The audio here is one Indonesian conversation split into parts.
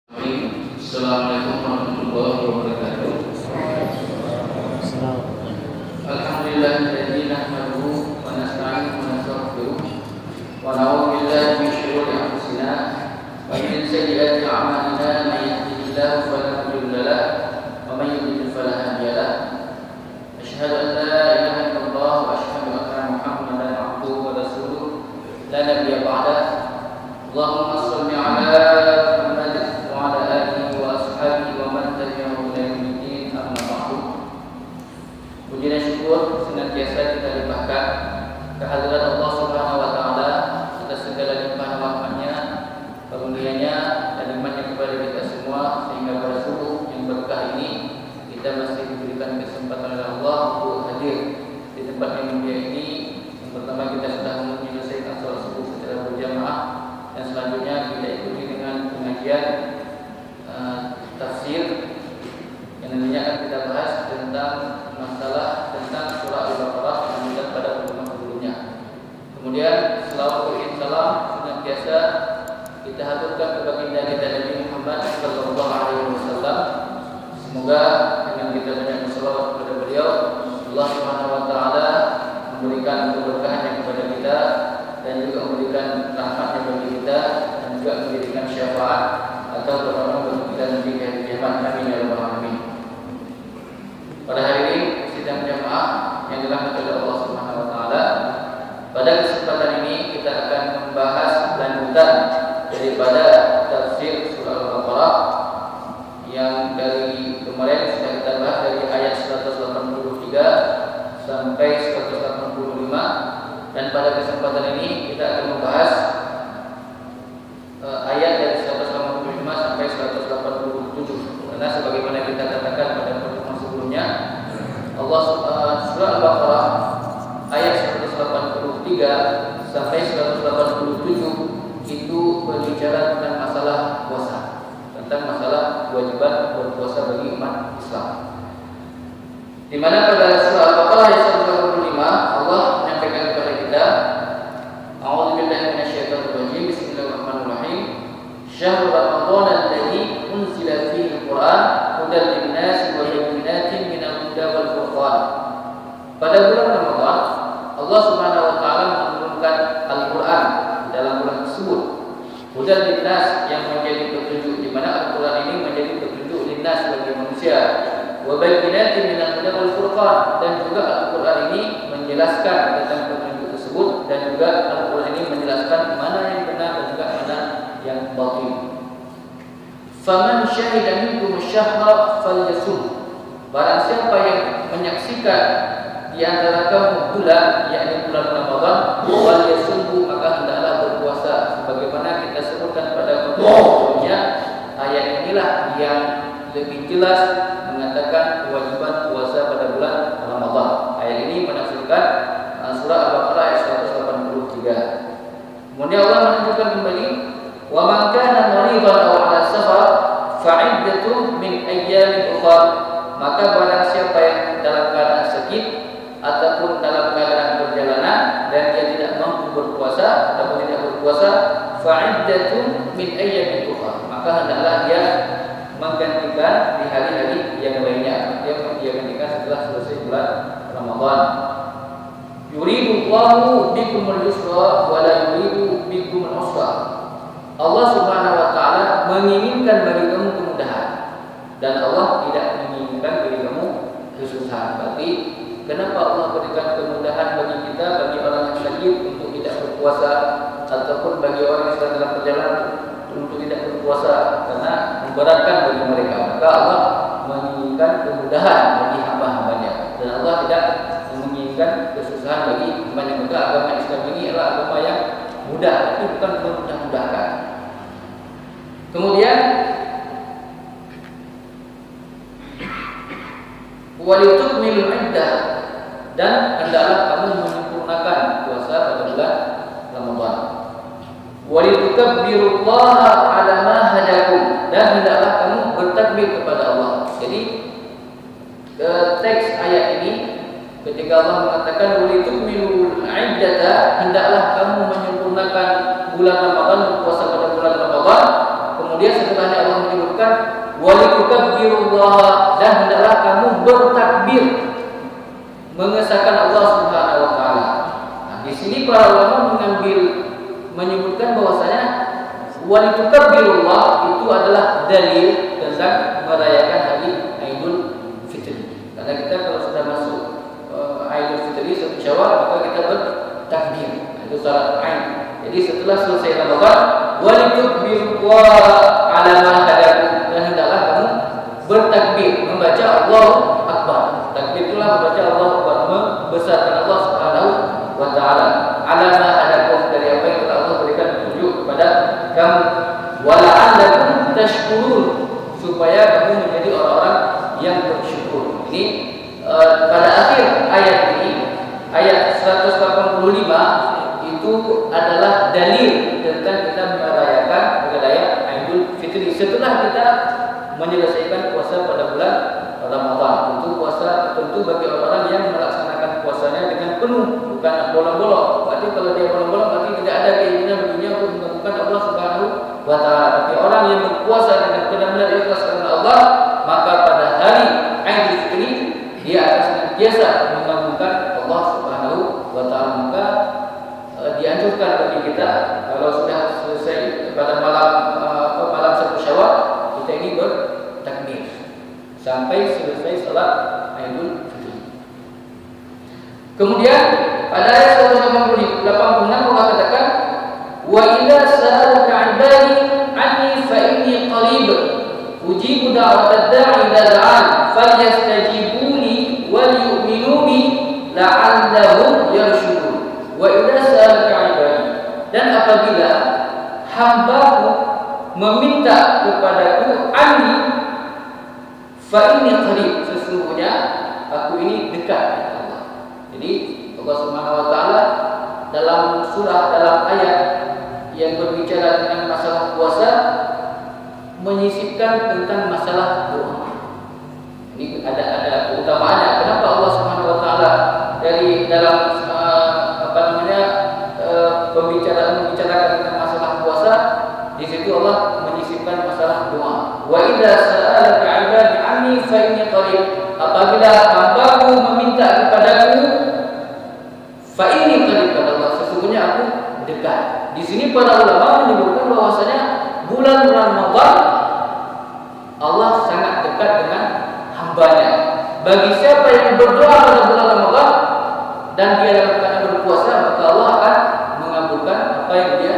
Assalamualaikum warahmatullahi wabarakatuh. Alhamdulillahilladzi nahmaduhu wa nasta'inuhu wa nastaghfiruh wa na'udzu billahi min shururi anfusina wa min sayyiati a'malina may yahdihillahu fala mudilla lahu wa may yudlil fala hadiya lahu. Asyhadu an la ilaha illallah wa asyhadu anna Muhammadan 'abduhu wa rasuluh la nabiyya ba'dahu. Allahumma shalli 'ala puji dan syukur senantiasa kita limpahkan kehadirat Allah Subhanahu wa taala atas segala limpahan rahmat-Nya, karunia-Nya dan nikmat-Nya kepada kita semua, sehingga pada subuh yang berkah ini kita masih diberikan kesempatan oleh Allah untuk hadir di tempat yang mulia ini. Yang pertama, kita sudah menyelesaikan salat subuh secara berjamaah, dan selanjutnya kita ikuti dengan pengajian tafsir yang nantinya akan kita bahas tentang masalah tentang surah Al-Baqarah yang kita pada pertemuan sebelumnya. Kemudian selawat salam senantiasa kita haturkan kepada baginda kita Nabi Muhammad sallallahu alaihi wasallam. Semoga dengan kita banyak berselawat kepada beliau, Allah Subhanahu wa taala memberikan keberkahannya kepada kita dan juga memberikan rahmatnya bagi kita dan juga memberikan syafaat atau pertolongan bagi kita nanti di hari kiamat. Amin ya rabbal alamin. Pada hari ini sidang jamaah yang dirahmati oleh Allah Subhanahu wa taala, pada kesempatan ini kita akan membahas lanjutan daripada tafsir surah Al-Baqarah yang dari kemarin sudah kita bahas dari ayat 183 sampai 185, dan pada kesempatan ini kita akan membahas ayat dari 185 sampai 187. Karena sebagaimana kita katakan pada pertemuan sebelumnya, Allah surah Al-Baqarah ayat 183 sampai 187 itu berbicara tentang masalah puasa, tentang masalah kewajiban berpuasa bagi umat Islam. Di mana pada surah Al-Baqarah ayat 185 Allah menyampaikan kepada kita, A'udzubillahi minasyaitonir rajim, bismillahirrahmanirrahim. Syahrul Ramadan alladzi unzila fihi al-Qur'an hudan lin-nasi wa bayyinatin minal huda wal furqan. Pada bulan Ramadan Allah Subhanahu wa taala menurunkan Al-Qur'an dalam bulan tersebut. Hudan lin-nas yang menjadi petunjuk, di mana Al-Qur'an ini menjadi petunjuk lin-nas bagi manusia. Wa bayyinatin minal huda wal furqan, dan juga Al-Qur'an ini menjelaskan tentang petunjuk tersebut, dan juga Al-Qur'an ini menjelaskan mana yang benar dan juga mana yang batil. Faman syahida minkum asy-syahra falyasum. Barang siapa yang menyaksikan di antara kamu bulan, yakni bulan Ramadan, falyasum, maka hendaklah berpuasa. Sebagaimana kita sebutkan pada pertemuan sebelumnya, ayat inilah yang lebih jelas mengatakan kewajiban puasa pada bulan Ramadan. Ayat ini menafsirkan surah Al-Baqarah ayat 183. Kemudian Allah menunjukkan kembali, wa man kana maridan aw 'ala safar fa'iddatun min ayyamin ukhra. Maka barang siapa yang dalam keadaan sakit ataupun dalam keadaan perjalanan dan dia tidak mampu berpuasa ataupun tidak berpuasa, fa'iddatun min ayyamin ukhra, maka hendaklah dia menggantikan di hari-hari yang lainnya. Dia gantikan setelah selesai bulan Ramadan. Yuridullahu bikumul yusra wa la yuridu bikumul usra. Allah Subhanahu wa taala menginginkan bagi kamu kemudahan, dan Allah tidak menginginkan bagi kamu kesusahan. Berarti kenapa Allah berikan kemudahan bagi kita, bagi orang yang sakit untuk tidak berpuasa, ataupun bagi orang yang sedang dalam perjalanan untuk tidak berpuasa, karena memberatkan bagi mereka. Maka Allah menginginkan kemudahan bagi hamba-hambanya, dan Allah tidak menginginkan kesusahan bagi hambanya. Maka agama Islam ini adalah agama yang mudah, tapi bukan memudah-mudahkan. Kemudian walitukmilul iddah, dan hendaklah kamu menyempurnakan puasa pada bulan Ramadan. Walitukabbirullaha 'ala ma hadakum, dan hendaklah kamu bertakbir kepada Allah. Jadi teks ayat ini ketika Allah mengatakan walitukmilul iddata, hendaklah kamu menyempurnakan bulan Ramadan, puasa pada bulan Ramadan. Kemudian setelahnya Allah menyebut litukabbirullaha, dan hendaklah kamu bertakbir mengesahkan Allah Subhanahu wa taala. Nah, di sini para ulama menyebutkan bahwasanya walitukabbilullah itu adalah dalil tentang merayakan hari Idul Fitri. Karena kita kalau sudah masuk Idul Fitri 1 Syawal, maka kita bertakbir. Nah, itu syarat ain. Jadi setelah selesai Ramadan, walitukabbilullah ala ma hadakum, dan hendaklah kamu bertakbir membaca Allahu Akbar. Takbir itulah membaca Allahu Akbar, membesarkan Allah Subhanahu wa taala. Ala ma hadakum, dari apa yang Allah berikan petunjuk kepada kamu. Wala'allakum tashkurun, supaya kamu menjadi orang-orang yang bersyukur. Ini pada akhir ayat ini, ayat 185, itu adalah dalil tentang kita merayakan hari raya Idul Fitri setelah kita menyelesaikan puasa pada bulan Ramadan. Tentu bagi orang yang melaksanakan puasanya dengan penuh, bukan bolong-bolong. Berarti kalau dia bolong-bolong, berarti tidak ada keinginan baginya untuk menggabungkan Allah Subhanahu wa taala. Tapi orang yang berpuasa dengan benar-benar ikhlas karena Allah, maka pada hari Idul Fitri dia akan senantiasa mengagungkan Allah Subhanahu wa taala. Maka dianjurkan bagi kita kalau sudah selesai pada malam 1 Syawal, kita ini bertakbir sampai selesai salat Idul Fitri. Kemudian pada ayat 186 Allah katakan, wa idza sa'alaka 'ibadi 'anni fa inni qarib ujibu da'watad da'i idza da'an falyastajibu li wal yu'minu bi la'allahum yarshudun. Wa idza sa'alaka 'ibadi, dan apabila hamba-Ku meminta kepadaku, anni fa inni qarib, sesungguhnya aku ini dekat dengan Allah. Jadi Allah Subhanahu wa taala dalam ayat yang berbicara tentang masalah puasa menyisipkan tentang masalah doa. Ini ada keutamaannya. Kenapa Allah Subhanahu wa taala dari dalam membicarakan tentang masalah puasa, di situ Allah menyisipkan masalah doa. Wa idza sa'alaka 'ibadi 'anni fa inni qarib, apabila hamba-Ku meminta kepadaku, fa inni qarib, kata Allah, sesungguhnya aku dekat. Di sini para ulama menyebutkan bahwasanya bulan Ramadan Allah sangat dekat dengan hambanya. Bagi siapa yang berdoa pada bulan Ramadan dan dia dalam keadaan berpuasa, maka Allah akan mengabulkan apa yang dia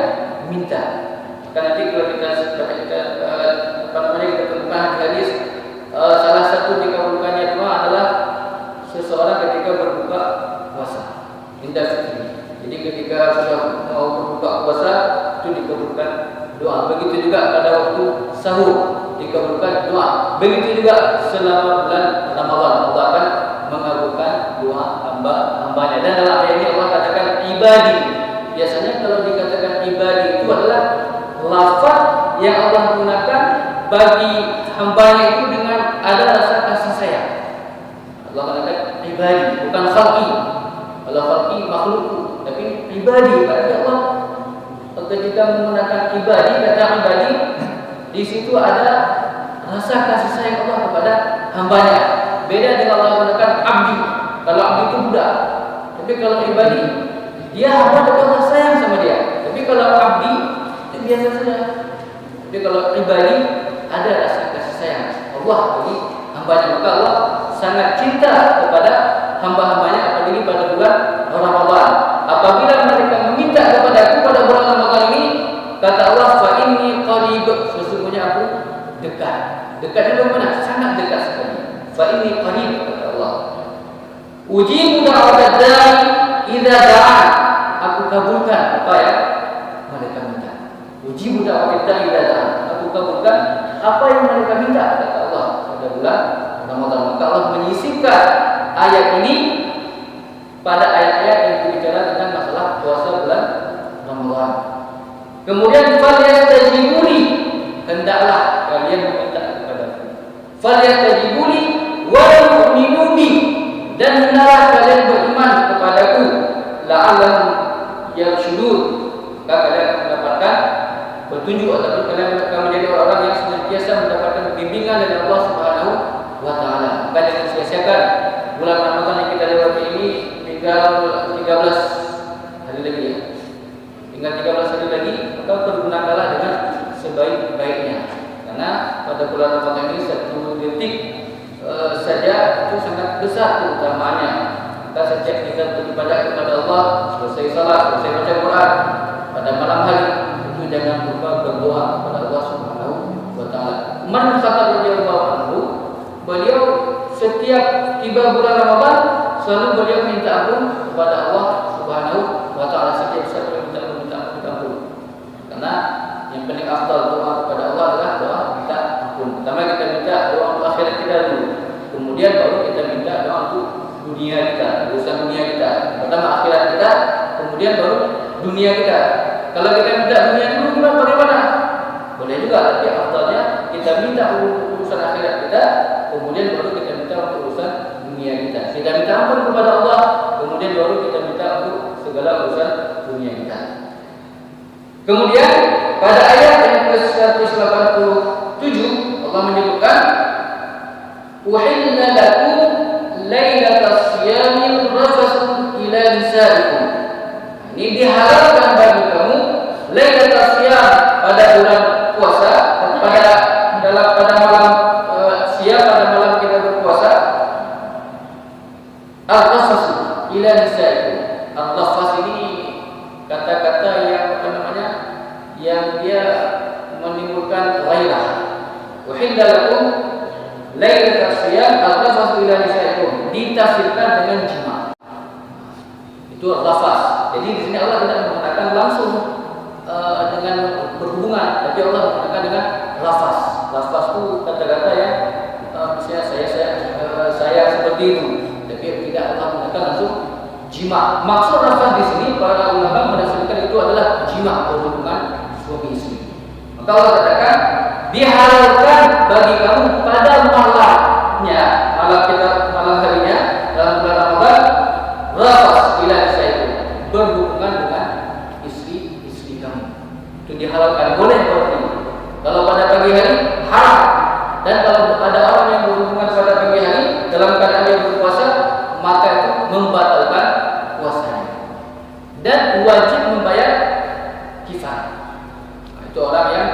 minta. Karena nanti kalau kita temukan hadis, salah satu dikabulkannya doa adalah seseorang ketika berbuka puasa, Idul Fitri. Jadi ketika sudah mau berbuka puasa itu dikabulkan doa. Begitu juga pada waktu sahur dikabulkan doa. Begitu juga selama bulan Ramadan Allah akan mengabulkan doa hamba-hambanya. Dan dalam ayat ini Allah katakan ibadi. Biasanya kalau dikatakan ibadi itu adalah lafaz yang Allah gunakan bagi hambanya itu dengan ada rasa kasih sayang. Allah katakan ibadi, bukan khalqi. Kalau khalqi makhlukku, tapi ibadi, berarti Allah ketika menggunakan ibadi, kata ibadi, di situ ada rasa kasih sayang Allah kepada hambanya. Beda dengan Allah menggunakan abdi. Kalau abdi itu budak, tapi kalau ibadi, dia hamba tapi Allah sayang sama dia. Tapi kalau abdi itu biasa saja. Tapi kalau ibadi ada rasa kasih sayang Allah bagi hambanya. Maka Allah sangat cinta kepada hamba-hambanya, apalagi pada bulan Ramadan. Apabila mereka meminta kepadaku pada bulan Ramadan ini, kata Allah, fa inni qarib, sesungguhnya aku dekat. Dekat itu mana? Sangat dekat sekali. Fa inni qarib, kata Allah. Ujibu da'watad da'i idza da'an, aku kabulkan apa ya mereka minta. Ujibu da'watad da'i idza da'an, aku kabulkan apa yang mereka minta, kata Allah pada bulan Ramadan. Maka Allah menyisipkan ayat ini pada ayat-ayat yang berbicara tentang masalah puasa bulan Ramadan. Kemudian falyastajibuli, hendaklah kalian meminta kepadaku. Falyastajibuli wa yu'minu bi, dan hendaklah kalian beriman kepadaku. La'allahum yarshudun, maka kalian mendapatkan petunjuk ataupun kalian akan menjadi orang-orang yang senantiasa mendapatkan bimbingan dari Allah Subhanahu wa taala. Maka jangan sia-siakan bulan Ramadan yang kita lewati ini, tinggal 13 hari lagi ya. Tinggal 13 hari lagi, maka pergunakanlah dengan sebaik-baiknya. Karena pada bulan Ramadan ini 1 detik saja itu sangat besar keutamaannya. Maka sejak kita beribadah kepada Allah, selesai salat, selesai baca Quran pada malam hari, itu jangan lupa berdoa kepada Allah Subhanahu wa taala. Umar bin Khattab radhiyallahu anhu, beliau setiap tiba bulan Ramadan selalu beliau minta ampun kepada Allah Subhanahu wa taala. Setiap saat beliau minta ampun. Karena yang paling afdal doa kepada Allah adalah doa minta ampun. Pertama kita minta doa untuk akhirat kita dulu. Kemudian baru kita minta doa untuk dunia kita, urusan dunia kita. Pertama akhirat kita, kemudian baru dunia kita. Kalau kita minta dunia dulu bagaimana? Boleh juga, tapi afdalnya kita minta urusan akhirat kita, kemudian baru kita minta untuk urusan dunia kita. Kita minta ampun kepada Allah, kemudian baru kita minta untuk segala urusan dunia kita. Kemudian pada ayat yang ke-187 Allah menyebutkan uhilla lakum lailatas siyamil rafasu ila nisaikum. Ini dihalalkan bagi kamu lailatas siyam pada bulan puasa, pada malam siang, pada malam kita berpuasa. Al-rafasu ila nisaikum. Al-rafas ini kata-kata yang yang dia menimbulkan ghairah. Uhilla lakum lailatas siyam al-rafasu ila nisaikum, ditafsirkan dengan jima. Itu al-rafas. Jadi di sini Allah tidak mengatakan langsung dengan berhubungan, tapi Allah mengatakan dengan rafas. Rafas itu kata-kata yang misalnya saya seperti itu, tapi tidak Allah mengatakan langsung jima. Maksud rafas di sini para ulama mendasarkan itu adalah jima, berhubungan suami istri. Maka Allah katakan dihalalkan bagi kamu pada malamnya, malam harinya dalam bulan Ramadan, rafas ila nisaikum, berhubungan dengan istri kamu. Itu dihalalkan, boleh seperti itu. Kalau pada pagi hari haram, dan kalau ada orang yang berhubungan pada pagi hari dalam keadaan dia berpuasa, maka itu membatalkan puasanya dan wajib membayar kifarah. Itu orang yang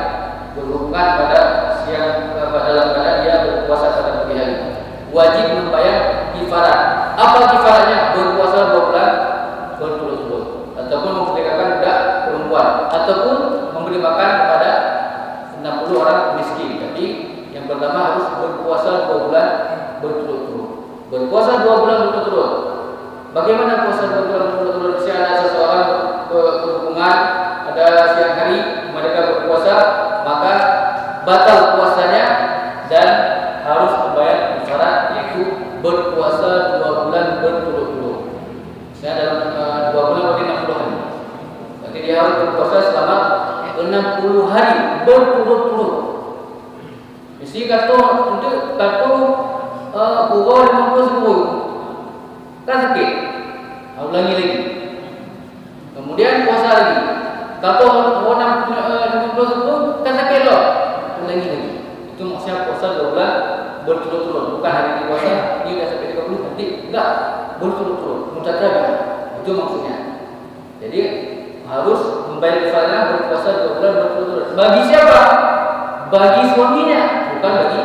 berhubungan pada siang dalam keadaan dia berpuasa pada pagi hari, wajib membayar kifarah. Apa kifarahnya? Berpuasa 2 bulan berturut-turut, ataupun memerdekakan budak perempuan, ataupun memberi makan kepada 60 orang miskin. Tapi yang pertama harus berpuasa 2 bulan berturut-turut. Berpuasa 2 bulan berturut-turut. Bagaimana puasa 2 bulan berturut-turut? Misalnya ada seseorang berhubungan, ada siang hari mereka berpuasa, maka batal puasanya dan harus membayar kifarah, yaitu berpuasa 2 bulan berturut-turut. Misalnya dalam 2 bulan berarti 60 hari. Berarti dia harus berpuasa selama 60 hari berturut-turut. Mesti kata pukul 50 kan sakit, ulangi lagi. Kemudian puasa lagi. Kalau 50 kan sakit loh, ulangi lagi. Itu maksudnya puasa 2 bulan berturut-turut, bukan hari ini puasa ini udah sampai 30 nanti enggak, berturut-turut, mutatabah. Itu maksudnya. Jadi harus membayar kifarah berpuasa 2 bulan berturut-turut. Bagi siapa? Bagi suaminya, bukan bagi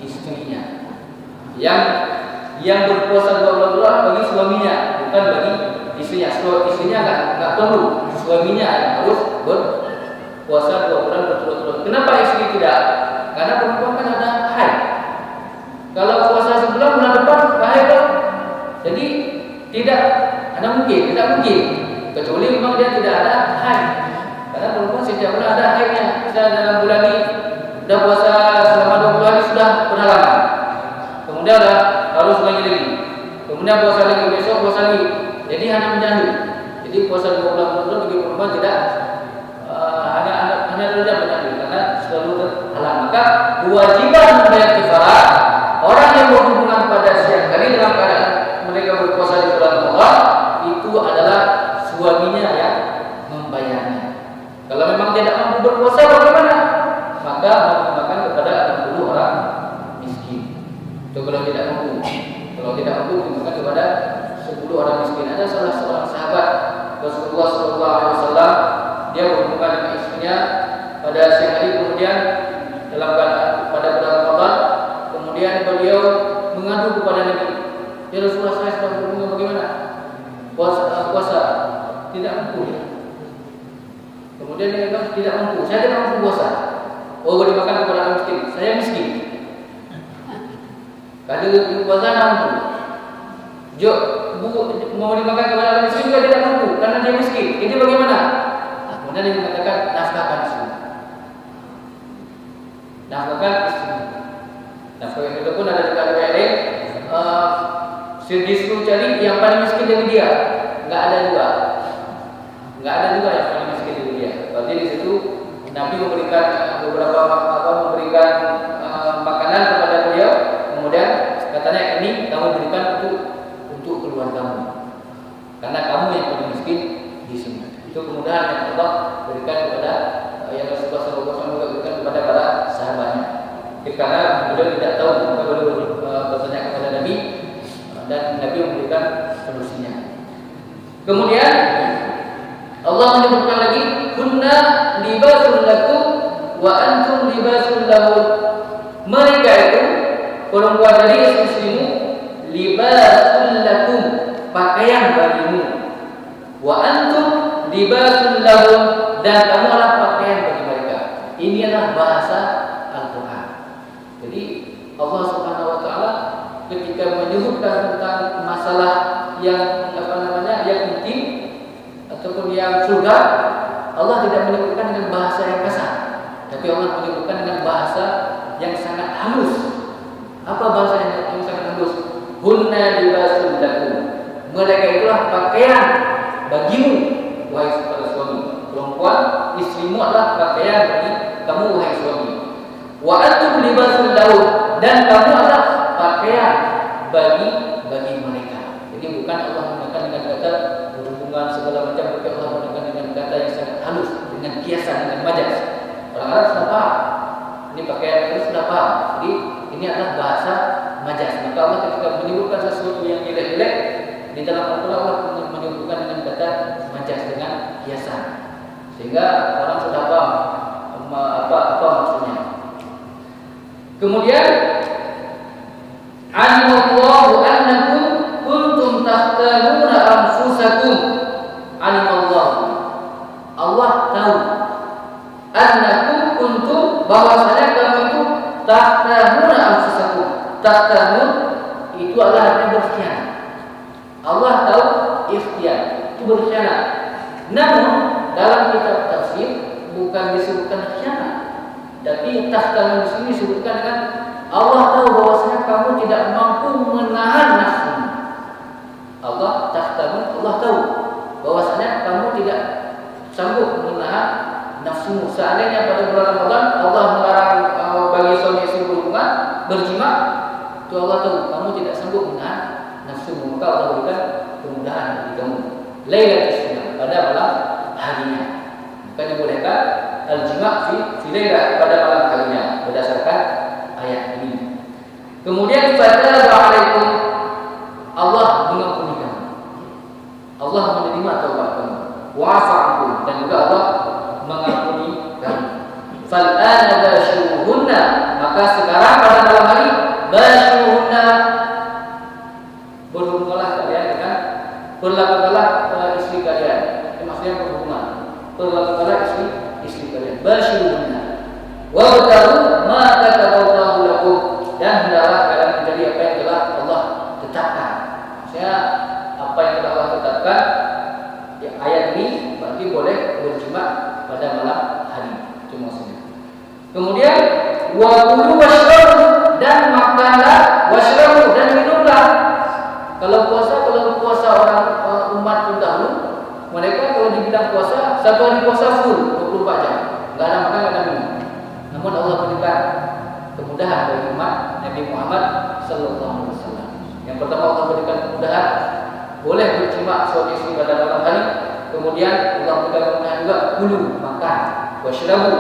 istrinya. Yang berpuasa 2 bulan bagi suaminya, bukan bagi istrinya. Istrinya enggak perlu, suaminya yang harus berpuasa 2 bulan berturut-turut. Kenapa istri tidak? Karena perempuan kan ada haid. Kalau puasa sebulan, bulan depan haid kan? Jadi tidak mungkin, kecuali memang dia tidak ada haid. Karena perempuan setiap bulan ada haidnya. Misalnya dalam bulan ini sudah puasa selama 20 hari sudah berhalangan. Kemudian harus lagi. Kemudian puasa lagi, besok puasa lagi. Jadi hanya menjadi. Jadi puasa 2 bulan berturut-turut bagi perempuan tidak hanya saja menjadi, karena selalu terhalang. Maka kewajiban membayar kifarah orang yang berhubungan pada siang hari dalam keadaan mereka berpuasa di bulan Ramadan itu adalah suaminya yang membayarnya. Kalau memang memang tidak mampu berpuasa bagaimana? Maka makan kepada 60 orang miskin. Itu kalau tidak mampu. Kalau tidak mampu makan kepada 10 orang miskin. Ada salah seorang sahabat Rasulullah SAW, dia berbuka dengan istrinya pada siang hari, kemudian dalam keadaan pada bulan Ramadan, kemudian beliau mengadu kepada Nabi, ya Rasulullah, saya sedang berhubungan bagaimana? Puasa tidak mampu ya. Kemudian dia bilang tidak mampu, saya tidak mampu puasa. Oh, boleh makan kepada orang miskin, saya miskin. Kalau puasa mampu, mau dimakan kepada orang miskin juga tidak mampu karena dia miskin. Ini bagaimana? Kemudian dia mengatakan nafkahkan istri. Nafkahkan istri. Nafkah itu pun ada dekat lain. Disuruh cari yang paling miskin dari dia, nggak ada juga yang paling miskin dari dia. Berarti di situ Nabi memberikan beberapa makanan kepada beliau, kemudian katanya ini kamu berikan untuk keluargamu, karena kamu yang paling miskin di sini. Itu kemudahan yang Allah berikan kepada yang Rasulullah SAW juga berikan kepada para sahabatnya. Karena beliau tidak tahu, maka beliau bertanya kepada Nabi, dan Nabi memberikan solusinya. Kemudian Allah menyebutkan lagi, kunna libasul lakum wa antum libasul lahum. Mereka itu perempuan dari istrimu, libasul lakum, pakaian bagimu, wa antum libasul lahum, dan kamu adalah pakaian bagi mereka. Ini adalah bahasa Al-Quran. Jadi Allah Subhanahu Wa Taala ketika menyebutkan tentang masalah yang yang intim ataupun yang surga, Allah tidak menyebutkan dengan bahasa yang kasar, tapi Allah menyebutkan dengan bahasa yang sangat halus. Apa bahasa yang sangat halus? Hunna libasul lakum. Mereka itulah pakaian bagimu, wahai suami. Perempuan, istrimu adalah pakaian bagi kamu, wahai suami. Wa antum libasul lahum, dan kamu adalah pakaian bagi mereka. Jadi bukan Allah menggunakan dengan kata berhubungan segala macam, tapi Allah menggunakan dengan kata yang sangat halus, dengan kiasan, dengan majas. Orang Arab sudah paham. Ini pakaian itu sudah paham. Jadi ini adalah bahasa majas. Maka Allah ketika menyebutkan sesuatu yang jelek-jelek di dalam Al-Quran, Allah menyebutkan dengan kata majas, dengan kiasan, sehingga orang sudah paham apa maksudnya. Kemudian alimallahu annakum kuntum tahtanuna anfusakum. Alimallahu, Allah tahu, annakum kuntum, bahwasanya kamu itu tahtanuna anfusakum. Tahtanun itu adalah artinya berkhianat. Allah tahu ikhtiar itu berkhianat. Namun dalam kitab tafsir bukan disebutkan khianat, tapi tahtanun di sini disebutkan dengan Allah tahu bahwasanya kamu tidak mampu menahan nafsu. Allah tahtanun, Allah tahu bahwasanya kamu tidak sanggup menahan nafsumu. Seandainya pada bulan Ramadan Allah melarang bagi suami istri berhubungan, berjima, itu Allah tahu kamu tidak sanggup menahan nafsumu, maka Allah berikan kemudahan bagi kamu. Lailatul Siyam, pada malam harinya, maka dibolehkan al-jima' fi lailah, pada malam harinya, berdasarkan ayat ini. Kemudian fataba alaikum, Allah mengampuni kamu, Allah menerima taubat kamu, wa'afa ankum, dan juga Allah mengampuni kamu. Fal'ana bashuhunna, maka sekarang pada malam hari, bashuhunna, berhubunglah kalian dengan, perlakukanlah istri kalian, maksudnya berhubungan, perlakukanlah istri kalian, bashuhunna, wabtahu ma kataballahu lakum, dan hendaklah kalian menjadi apa yang telah Allah tetapkan. Maksudnya apa yang telah Allah tetapkan, ya, ayat ini berarti boleh berjima pada malam hari, itu maksudnya. Kemudian wakulu washrabu, dan makanlah, washrabu, dan minumlah. Kalau puasa orang umat terdahulu, mereka kalau dibilang puasa, satu hari puasa full 24 jam, nggak ada makan, nggak ada minum. Namun Allah berikan kemudahan bagi umat Nabi Muhammad Sallallahu Alaihi Wasallam. Yang pertama, Allah berikan kemudahan, boleh berjima suami istri pada malam hari. Kemudian Allah berikan kemudahan juga, kulu, makan. washrabu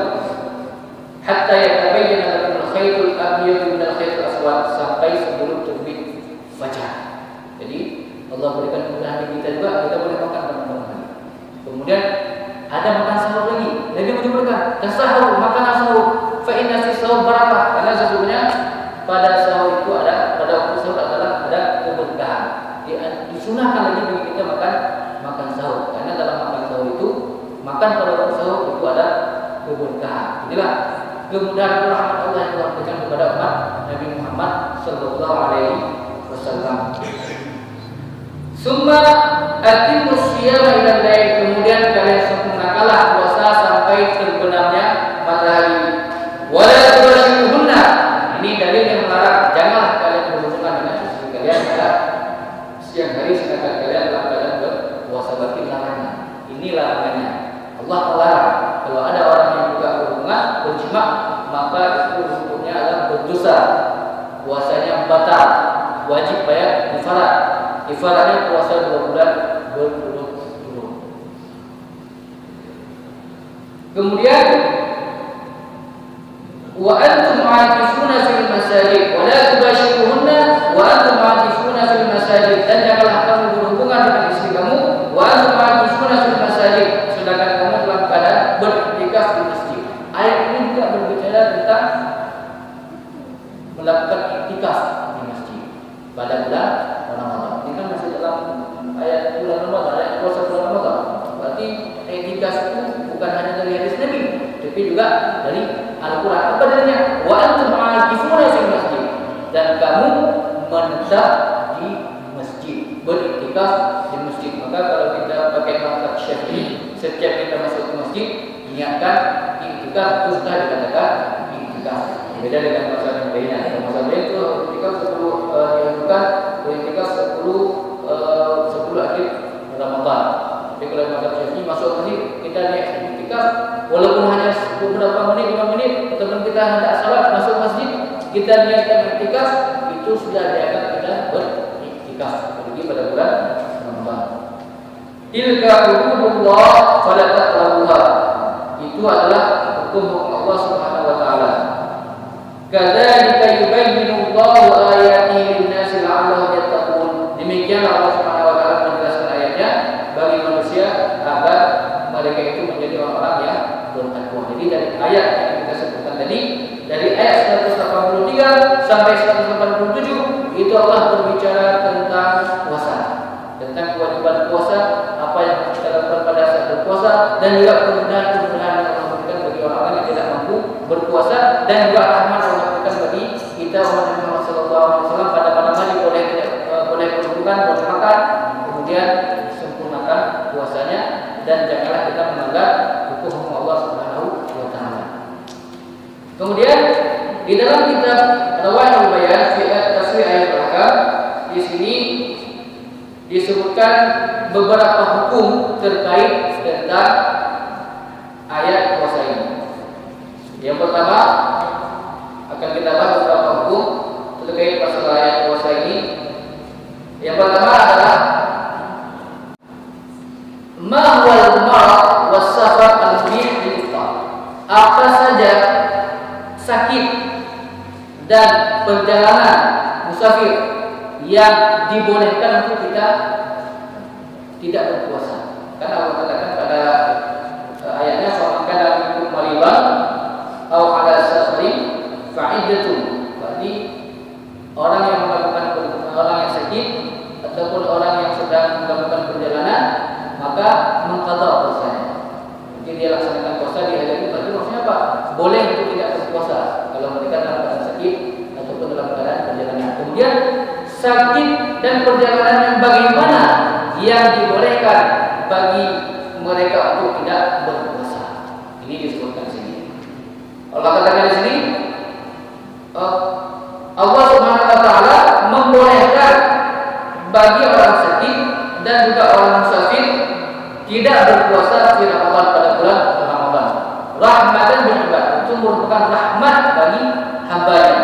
hatta yatabayyana lakum al-khaytul abyad min al-khaytil aswad, sampai sebelum terbit fajar. Jadi Allah berikan kemudahan bagi kita juga, kita boleh makan pada malam hari. Kemudian ada makan sahur lagi. Nabi menyebutkan, tasahur, makan sahur, fa inna sahur barakah, karena sesungguhnya pada sahur itu ada, pada waktu sahur adalah ada keberkahan. Disunahkan lagi bagi kita makan sahur, karena dalam makan sahur itu, makan pada waktu sahur itu ada keberkahan. Inilah kemudahan rahmat Allah yang Allah berikan kepada umat Nabi Muhammad sallallahu alaihi wasallam. Summa atimmu siyama ila lail, kemudian kalian sempurnakanlah puasa sampai terbenamnya matahari. Wala tubashiruhunna, ini dalil yang melarang, janganlah kalian berhubungan dengan istri kalian pada siang hari sedangkan kalian dalam keadaan berpuasa. Berarti larangan. Ini larangannya. Allah melarang. Kalau ada orang yang juga berhubungan, berjima, maka itu hukumnya adalah berdosa. Puasanya batal, wajib bayar kafarat. Kafaratnya puasa 2 bulan berturut-turut. Kemudian wa antum ma'akifuna fil masajid wa la tubashiruhunna wa antum ma'akifuna fil masajid, dan janganlah kamu berhubungan dengan istri kamu wa antum ma'akifuna fil masajid, sedangkan kamu dalam keadaan beriktikaf di masjid. Ayat ini juga berbicara tentang melakukan iktikaf di masjid pada bulan Ramadan. Ini kan masih dalam ayat bulan Ramadan, ayat puasa bulan Ramadan. Berarti iktikaf itu bukan hanya dari hadis Nabi, tapi juga dari Al-Quran. Apa dalilnya? Wa antum ma'akifuna fil masjid, dan kamu menetap di masjid, beriktikaf di masjid. Maka kalau kita pakai mazhab Syafi'i, setiap kita masuk ke masjid, niatkan iktikaf, itu sudah dikatakan iktikaf. Beda dengan mazhab yang lainnya. Mazhab lain itu iktikaf 10 dianjurkan, beriktikaf 10 akhir Ramadan. Tapi kalau mazhab Syafi'i masuk masjid, kita niat iktikaf, walaupun hanya beberapa menit, 5 menit, teman kita hendak salat masuk masjid, kita niatkan iktikaf, itu sudah dianggap kita beriktikaf. Pergi pada bulan Ramadan. Tilka hukmullah fala taqrabuha, itu adalah hukum Allah Subhanahu wa taala. Kadzalika yubayyinu Allahu ayatihi lin-nasi la'allahum yattaqun. Demikianlah Allah Subhanahu wa taala menjelaskan ayatnya bagi manusia agar mereka itu menjadi orang-orang yang bertakwa. Jadi dari ayat yang kita sebutkan tadi, dari ayat 183 sampai 187, itu Allah berbicara tentang puasa, tentang kewajiban puasa, apa yang harus kita lakukan pada saat berpuasa, dan juga kemudahan-kemudahan yang Allah berikan bagi orang-orang yang tidak mampu berpuasa, dan juga rahmat Allah berikan bagi kita umat Nabi Muhammad SAW pada malam hari boleh berhubungan, boleh makan, kemudian sempurnakan puasanya, dan janganlah kita melanggar hukum Allah Subhanahu wa taala. Kemudian di dalam kitab Rawaiul Bayan fi Tasrih Ayat Ahkam, di sini disebutkan beberapa hukum terkait tentang ayat puasa ini. Yang pertama akan kita bahas beberapa hukum terkait masalah ayat puasa ini. Yang pertama adalah ma huwal marad was safar al-mubih lil iftar. Apa saja sakit dan perjalanan musafir yang dibolehkan untuk kita tidak berpuasa. Karena Allah katakan pada ayatnya, "Faman kana minkum maridan aw ala safarin fa'iddatun." Berarti orang yang sakit ataupun orang yang sedang melakukan perjalanan, maka mengqadha puasanya. Jadi dia laksanakan puasa di hari itu. Berarti maksudnya apa? Boleh untuk tidak berpuasa kalau mereka dalam keadaan sakit ataupun dalam keadaan perjalanan. Kemudian sakit dan perjalanan yang bagaimana yang dibolehkan bagi mereka untuk tidak berpuasa. Ini disebutkan di sini. Allah katakan di sini, Allah Subhanahu wa taala membolehkan bagi orang sakit dan juga orang musafir tidak berpuasa di Ramadan pada bulan Ramadan. Rahmatan bil ibad, itu merupakan rahmat bagi hamba-Nya.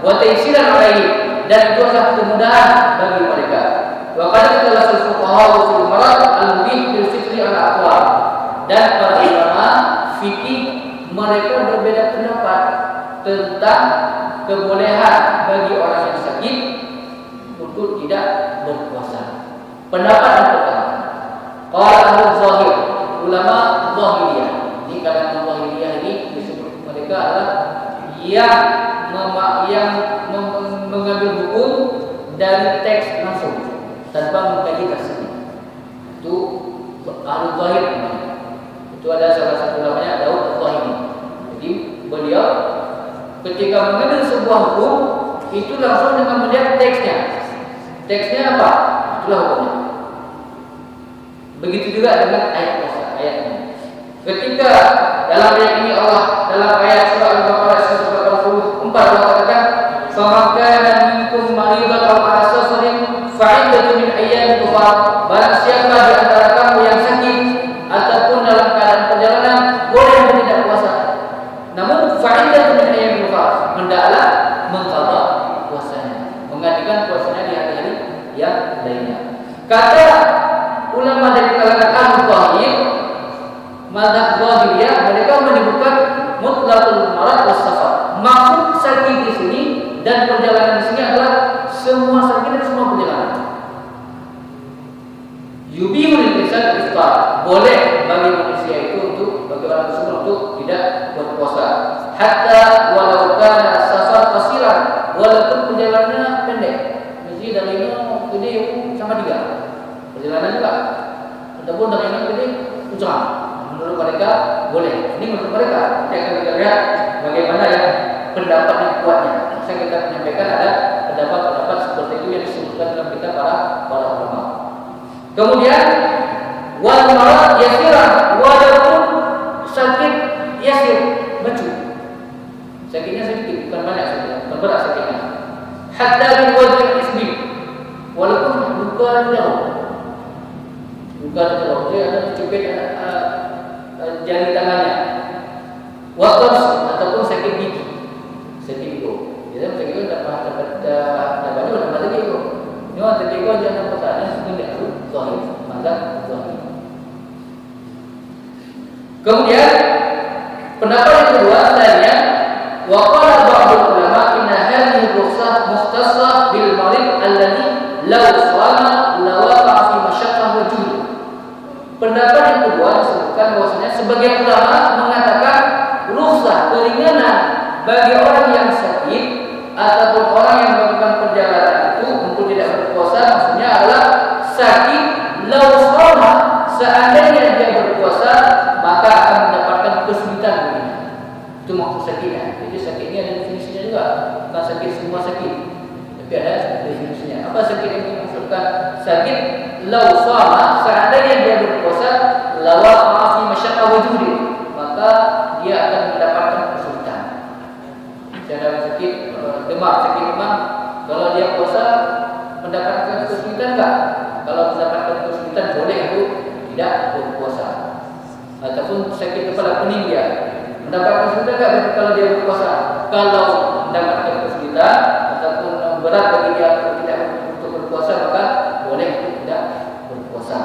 Wa taysiran alaihi, dan itu adalah kemudahan bagi mereka. Wa qad ikhtalafa al-fuqaha fil marad al-mubih bil fitri ala aqwal, dan para ulama fikih mereka berbeda pendapat tentang kebolehan bagi orang yang sakit untuk tidak berpuasa. Pendapat yang pertama, qala al-zahir, ulama zahiriyah. Ini kalangan zahiriyah ini disebut mereka adalah yang mengambil hukum dari teks langsung tanpa mengkaji tafsir. Itu ahli zahir namanya. Itu ada salah satu namanya Daud al-Zahiri. Jadi beliau ketika mengambil sebuah hukum itu langsung dengan melihat teksnya. Teksnya apa? Itulah hukumnya. Begitu juga dengan ayat puasa, ayatnya. Ketika dalam ayat ini Allah dalam ayat surah Al-Baqarah 184 Allah katakan, "Faman kana minkum maridan aw ala safarin fa'iddatun min ayyamin ukhra." Barang siapa di antara kamu yang sakit ataupun dalam keadaan perjalanan boleh tidak puasa. Namun fa'iddatun min ayyamin ukhra, hendaklah mengqadha puasanya, menggantikan puasanya di hari-hari yang lainnya. Kata ulama dari kalangan al-zahir, mazhab zahiriyah, mereka menyebutkan mutlaqul marad was safar. Maksud sakit di sini dan perjalanan di sini adalah semua sakit dan semua perjalanan. Yubihul insan iftar, boleh bagi manusia itu untuk bagi orang tersebut untuk tidak berpuasa. Hatta walau kana safar qasiran, walaupun perjalanannya pendek. Jadi dari ini ke dia sama 3. Perjalanan juga. Ataupun dari ini ke dia ujung. Menurut mereka boleh. Ini menurut mereka. Kita akan lihat bagaimana ya pendapat yang kuatnya. Saya kita menyampaikan ada pendapat-pendapat seperti itu yang disebutkan dalam kitab para ulama. Kemudian wal marad yasirah, walaupun sakit yasir, baju. Sakitnya sedikit, bukan banyak saja, bukan berat sakitnya. Hatta bil wajh isbi, walaupun luka jauh. Luka jauh, dia ada cubit jari tangannya. Wakas ataupun sakit gigi. Sakit gigi. Jadi sakit gigi dapat banyak lagi itu. Ini orang sakit gigi jangan pertanyaan sebenarnya itu zahir, mazhab zahir. Kemudian pendapat yang kedua tanya, wa qala ba'dul ulama inna hadhihi rukhsah mukhtassah bil marid alladhi law shama la waqa'a fi masyaqqah wa juhd. Pendapat yang kedua disebutkan bahwasanya sebagian ulama mengatakan rukhsah keringanan bagi orang yang sakit ataupun orang yang melakukan perjalanan itu untuk tidak berpuasa, maksudnya adalah sakit law shama, seandainya dia berpuasa maka akan mendapatkan kesulitan begini. Itu maksud sakitnya. Jadi sakitnya ada definisinya juga, bukan sakit semua sakit, tapi ada definisinya. Apa sakit yang dimaksudkan? Sakit law shama, seandainya dia berpuasa, lawa maafi masyaqqah wujudi, maka dia akan mendapatkan kesulitan. Misalnya sakit demam, sakit demam, kalau dia puasa mendapatkan kesulitan enggak? Kalau mendapatkan kesulitan boleh itu tidak berpuasa. Ataupun sakit kepala pening dia mendapatkan kesulitan enggak kalau dia berpuasa? Kalau mendapatkan kesulitan ataupun berat bagi dia untuk tidak untuk berpuasa, maka boleh untuk tidak berpuasa.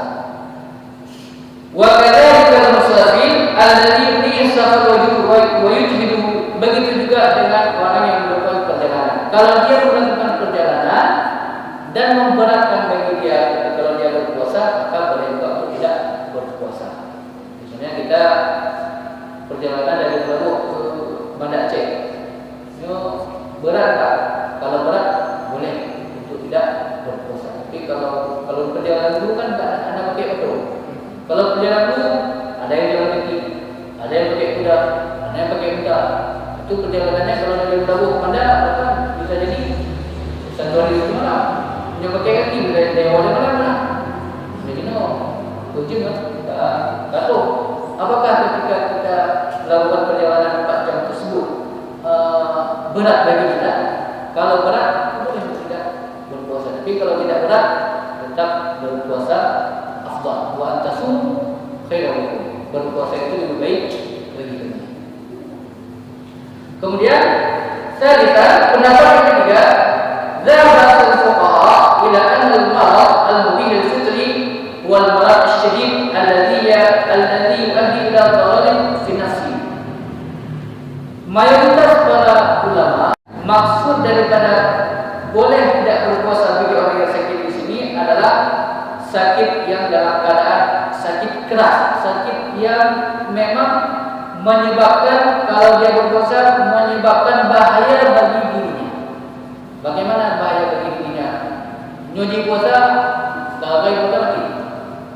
Wa kadzalika al-musafir alladhi yuridu safar wa yujhidu, begitu juga dengan orang yang melakukan perjalanan. Kalau dia melakukan perjalanan dan memberatkan bagi dia kalau dia berpuasa, maka boleh juga untuk tidak berpuasa. Misalnya kita perjalanan dari Lombok ke Banda Aceh, itu berat tak? Kalau berat boleh untuk tidak berpuasa. Tapi kalau perjalanan dulu kan anda pakai auto. Kalau perjalanan dulu ada yang jalan kaki, ada yang pakai kuda, ada yang pakai kuda. Itu perjalanannya kalau dari Lombok ke Banda kan bisa jadi 2 hari 1 malam. Yang pakai kaki dari awal mana? Jadi kunci kita katuh. Apakah ketika kita melakukan perjalanan 4 jam tersebut berat bagi kita? Kalau berat, boleh tidak berpuasa. Tapi kalau tidak berat, tetap berpuasa afdal. Wa antasum khairan. Berpuasa itu lebih baik bagi kita. Kemudian saya lihat pendapat yang ketiga, dzahaba al-fuqaha ila anna al-marad al-mubin al-fitri wal marad al-shadid alladhi yuaddi ila dararin fi nafsi. mayoritas para ulama maksud daripada boleh tidak berpuasa bagi orang yang sakit di sini adalah sakit yang dalam keadaan sakit keras, sakit yang memang menyebabkan kalau dia berpuasa menyebabkan bahaya bagi dirinya. Bagaimana bahaya bagi dirinya? Nyoji puasa, gagal puasa mati,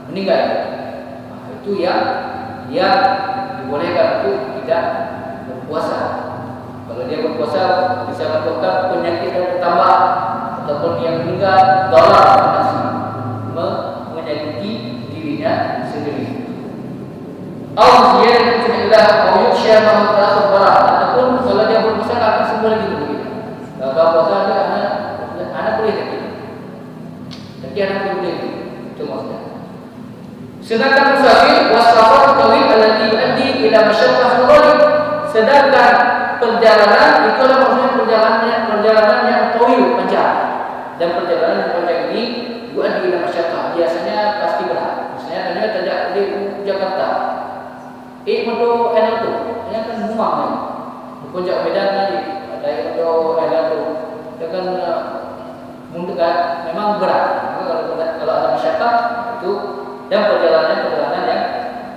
meninggal. Itu yang dibolehkan untuk tidak berpuasa. Kalau dia berpuasa bisa menyebabkan penyakit yang bertambah ataupun yang meninggal dalam menyakiti dirinya sendiri. Atau dia tidak mau share mahu barang ataupun kalau dia berpuasa akan sembuh lagi begitu. Kalau puasa ada anak boleh sakit, tapi anak boleh itu maksudnya. Sedangkan musafir wasafar tawil alladhi yuaddi ila masyaqqah al-ghalib. Sedangkan perjalanan itu adalah maksudnya perjalanan yang tawil, panjang. Dan perjalanan yang panjang ini yuaddi ila masyaqqah, biasanya pasti berat. Misalnya anda tidak di Jakarta, untuk enak tu, ini kan muang ni. Puncak Medan tadi, ada untuk enak tu, dia kan mendekat, memang berat. Kalau ada masyaqqah itu. Dan perjalanan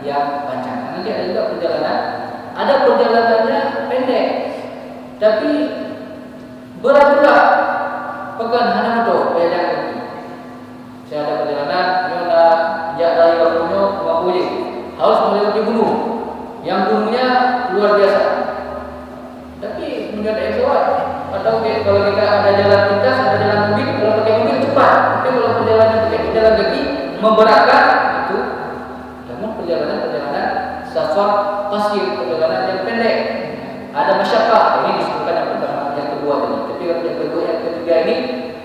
yang panjang. Nanti ada juga perjalanannya pendek, tapi berat-berat. Pekan hanya motor, beda lagi. Saya ada perjalanan, mana jak dari Bakunyo ke Mapuji, harus melewati gunung, yang gunungnya luar biasa. Tapi menjadi eksawat. Atau kalau kita ada jalan pintas, ada jalan mobil, kalau pakai mobil cepat. Tapi kalau perjalanan pakai jalan kaki memberatkan itu. Namun perjalanan safar qasir, perjalanan yang pendek, ada masyaqqah. Ini disebutkan yang pertama, yang kedua tadi. Tapi yang kedua, yang ketiga ini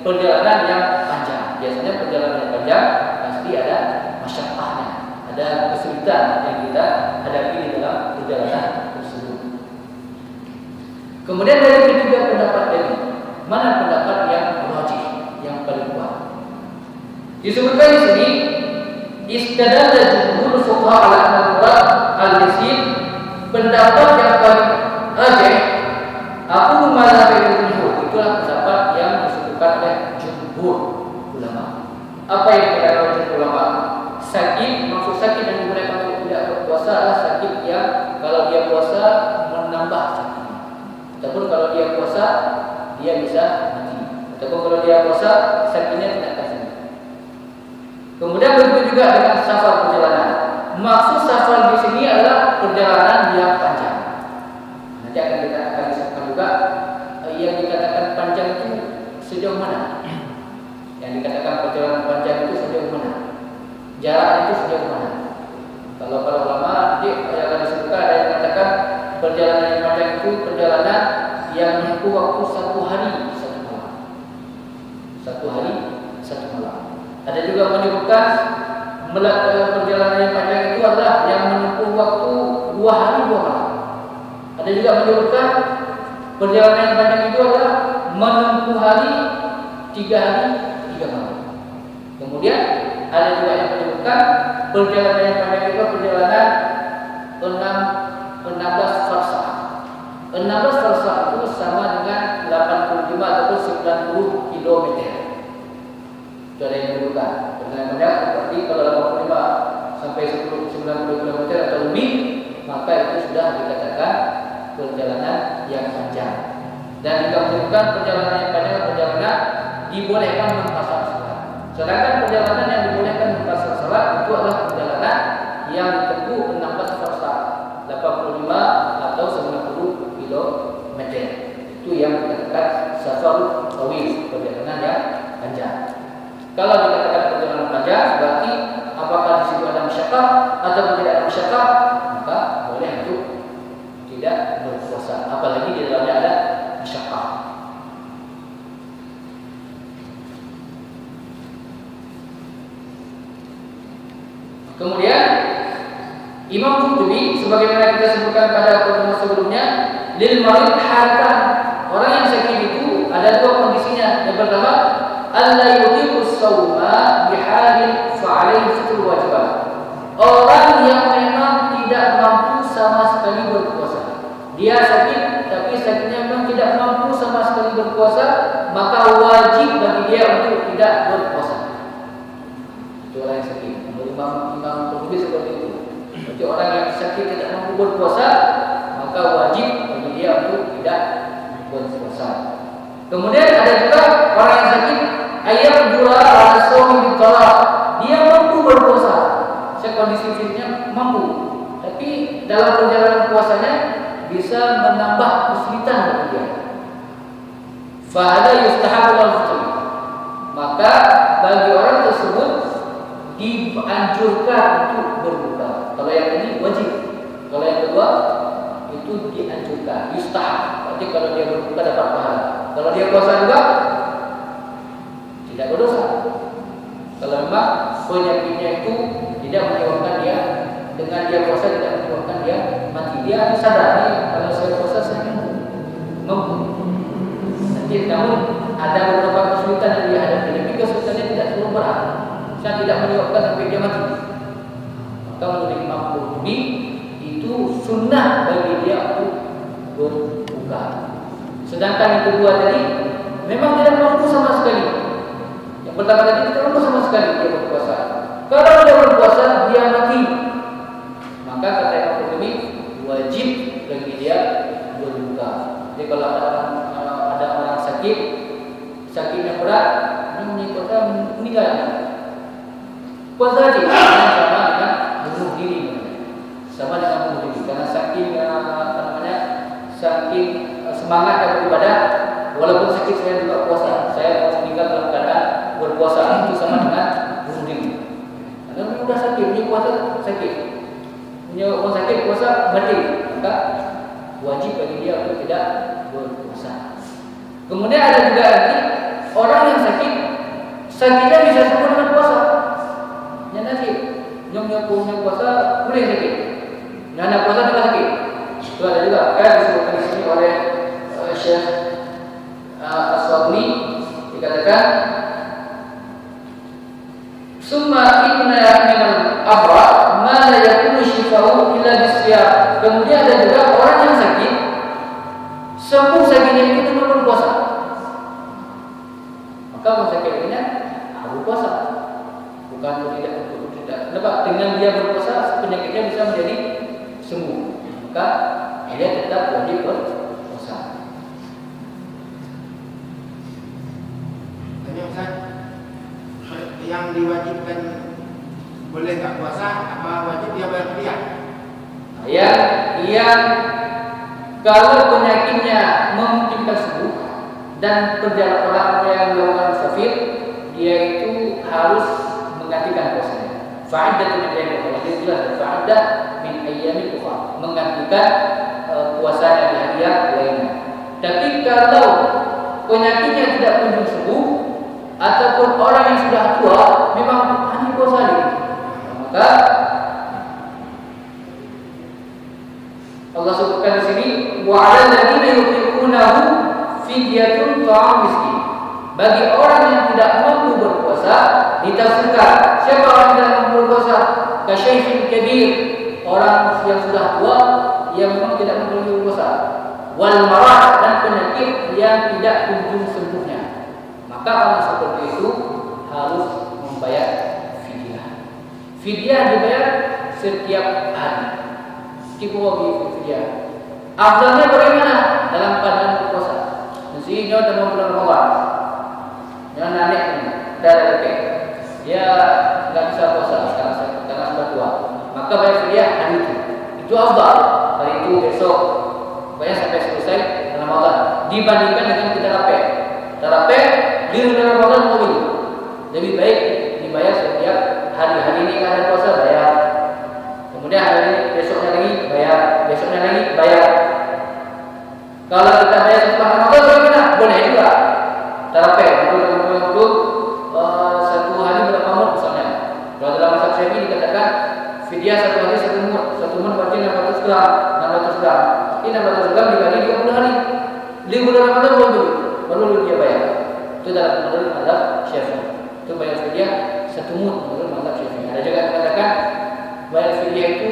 perjalanan yang panjang. Biasanya perjalanan yang panjang pasti ada masyaqqahnya, ada kesulitan yang kita hadapi di dalam perjalanan tersebut. Kemudian dari ketiga pendapat tadi, mana pendapat yang rajih, yang paling kuat? Disebutkan di sini istadalla jumhur fuqaha ala al-murad al-yasin, pendapat yang paling rajih aku mazhab jumhur, itulah pendapat yang disebutkan oleh jumhur ulama. Apa yang dikatakan oleh jumhur ulama? Sakit, maksud sakit yang dibolehkan untuk tidak berpuasa adalah sakit yang kalau dia puasa menambah sakit. Ataupun kalau dia puasa dia bisa mati. Ataupun kalau dia puasa sakitnya tidak akan sembuh. Kemudian begitu juga dengan safar perjalanan. Maksud safar di sini adalah perjalanan yang panjang. Nanti akan kita akan disebutkan juga yang dikatakan panjang itu sejauh mana. Yang dikatakan perjalanan panjang itu sejauh mana. Jarak itu sejauh mana. Kalau para ulama nanti akan disebutkan ada yang mengatakan perjalanan yang panjang itu perjalanan yang menempuh waktu 1 hari 1 malam. 1 hari 1 malam. Ada juga menyebutkan perjalanan yang panjang itu adalah yang menempuh waktu 2 hari 2 malam. Ada juga menyebutkan perjalanan yang panjang itu adalah menempuh hari 3 hari 3 malam. Kemudian ada juga yang menyebutkan perjalanan yang panjang itu perjalanan 16 farsah. 16 farsah itu sama dengan 85 ataupun 90 km. Itu ada yang menyebutkan. Perjalanan panjang berarti kalau 85 sampai 90 km atau lebih, maka itu sudah dikatakan perjalanan yang panjang. Dan jika menyebutkan perjalanan yang panjang, perjalanan dibolehkan mengqasar salat. Sedangkan perjalanan yang dibolehkan mengqasar salat itu adalah perjalanan yang ditempuh 16 farsah, 85 atau 90 km. Itu yang dikatakan safar tawil, perjalanan yang panjang. Kalau dikatakan perjalanan panjang, berarti apakah di situ ada masyaqqah atau tidak ada masyaqqah, maka boleh untuk tidak berpuasa. Apalagi di dalamnya ada masyaqqah. Kemudian Imam Qurtubi sebagaimana kita sebutkan pada pertemuan sebelumnya, lil marid halatan, orang yang sakit itu ada 2 kondisinya. Yang pertama, alla yuqimu shauma bihalin fa'alaihi fitrul wajibat. Orang yang memang tidak mampu sama sekali berpuasa. Dia sakit, tapi sakitnya memang tidak mampu sama sekali berpuasa, maka wajib bagi dia untuk tidak berpuasa. Itu orang yang sakit. Menurut Imam Qurtubi seperti itu. Jadi orang yang sakit tidak mampu berpuasa, maka wajib bagi dia untuk tidak berpuasa. Kemudian ada juga orang yang sakit ayat dua ala suami ditolak. Dia mampu berpuasa, kondisi fisiknya mampu, tapi dalam perjalanan puasanya bisa menambah kesulitan bagi dia. Fahada yustahabu al-fitr. Maka bagi orang tersebut dianjurkan untuk berbuka. Kalau yang ini wajib, kalau yang kedua itu dianjurkan, yustahab. Berarti kalau dia berbuka dapat pahala. Kalau dia puasa juga tidak berdosa. Kalau memang penyakitnya itu tidak menyebabkan dia, dengan dia puasa tidak menyebabkan dia mati. Dia harus sadar nih, kalau saya puasa saya mampu. Nanti namun ada beberapa kesulitan yang dia hadapi, tapi kesulitannya tidak terlalu berat. Saya tidak menyebabkan sampai dia mati. Maka menurut Imam Qurtubi itu sunnah bagi dia untuk berbuka. Sedangkan yang kedua tadi memang tidak mampu sama sekali. Yang pertama tadi tidak mampu sama sekali dia berpuasa. Kalau dia berpuasa dia mati, maka kata Imam Qurtubi wajib bagi dia berbuka. Jadi kalau ada orang sakitnya berat, ini puasa meninggal. Puasa saja sama dengan bunuh diri, sama dengan bunuh diri. Karena saking semangat beribadah, walaupun sakit saya juga puasa. Saya meninggal dalam keadaan berpuasa, itu sama dengan bunuh diri. Karena sudah sakit, ini puasa sakit. Punya orang sakit puasa mati, maka wajib bagi dia untuk tidak berpuasa. Kemudian ada juga lagi orang yang sakitnya bisa sembuh dengan puasa. Yang sakit, yang punya puasa boleh sakit. Yang nak puasa dengan sakit. Itu ada juga. Disebutkan di sini oleh Syekh As-Sabuni, dikatakan summa inna minal afra ma la yakunu shifa'u illa bisyam. Kemudian ada juga orang yang sakit sembuh sakitnya itu cuma berpuasa. Maka orang sakitnya harus puasa. Bukan tidak. Kenapa? Dengan dia berpuasa penyakitnya bisa menjadi sembuh. Maka dia tetap wajib berpuasa. Tanya Ustaz, yang diwajibkan boleh tak puasa, apa wajib dia bayar fidyah? Yang kalau penyakitnya memungkinkan sembuh dan perjalanan orang yang melakukan musafir, dia itu harus menggantikan puasanya. Fa'addah min ayyamin ukhra. Dia jelas fa'addah min ayyamin ukhra, menggantikan puasanya di hari yang lainnya. Tapi kalau penyakitnya tidak kunjung sembuh ataupun orang yang sudah tua memang hanya puasa lagi, maka Allah sebutkan di sini wa 'alal ladzina yutiqunahu fidyatun ta'am miskin. Bagi orang yang tidak mampu berpuasa ditafsirkan, siapa orang yang tidak mampu berpuasa? Kasyaikhin kabir, orang yang sudah tua yang memang tidak mampu berpuasa. Wal marad, dan penyakit yang tidak kunjung sembuhnya. Maka orang seperti itu harus membayar fidyah. Fidyah dibayar setiap hari. Kibuwa fidyah. Afdalnya bagaimana? Dalam keadaan berpuasa. Misalnya dalam bulan Ramadan, yang nanik ini dari lekek, dia nggak bisa puasa karena sudah tua. Maka bayar fidyah hari itu afdal. Hari itu besok, banyak sampai selesai Ramadan. Dibandingkan dengan kita rapeh di bulan Ramadan lebih baik dibayar setiap hari. Hari ini ada puasa bayar. Kemudian hari ini besoknya lagi bayar, besoknya lagi bayar. Kalau kita bayar setelah Ramadan bagaimana? Boleh juga. Tarapeh untuk satu hari berapa mud misalnya. Kalau dalam mazhab Syafi'i dikatakan fidyah satu hari satu mud berarti 600 gram. 600 gram. Ini 600 gram dibagi 30 hari. Di bulan Ramadan baru dia bayar. Itu dalam mazhab Syafi'i. Itu bayar fidyah satu mud menurut mazhab Syafi'i. Ada juga yang mengatakan bayar fidyah itu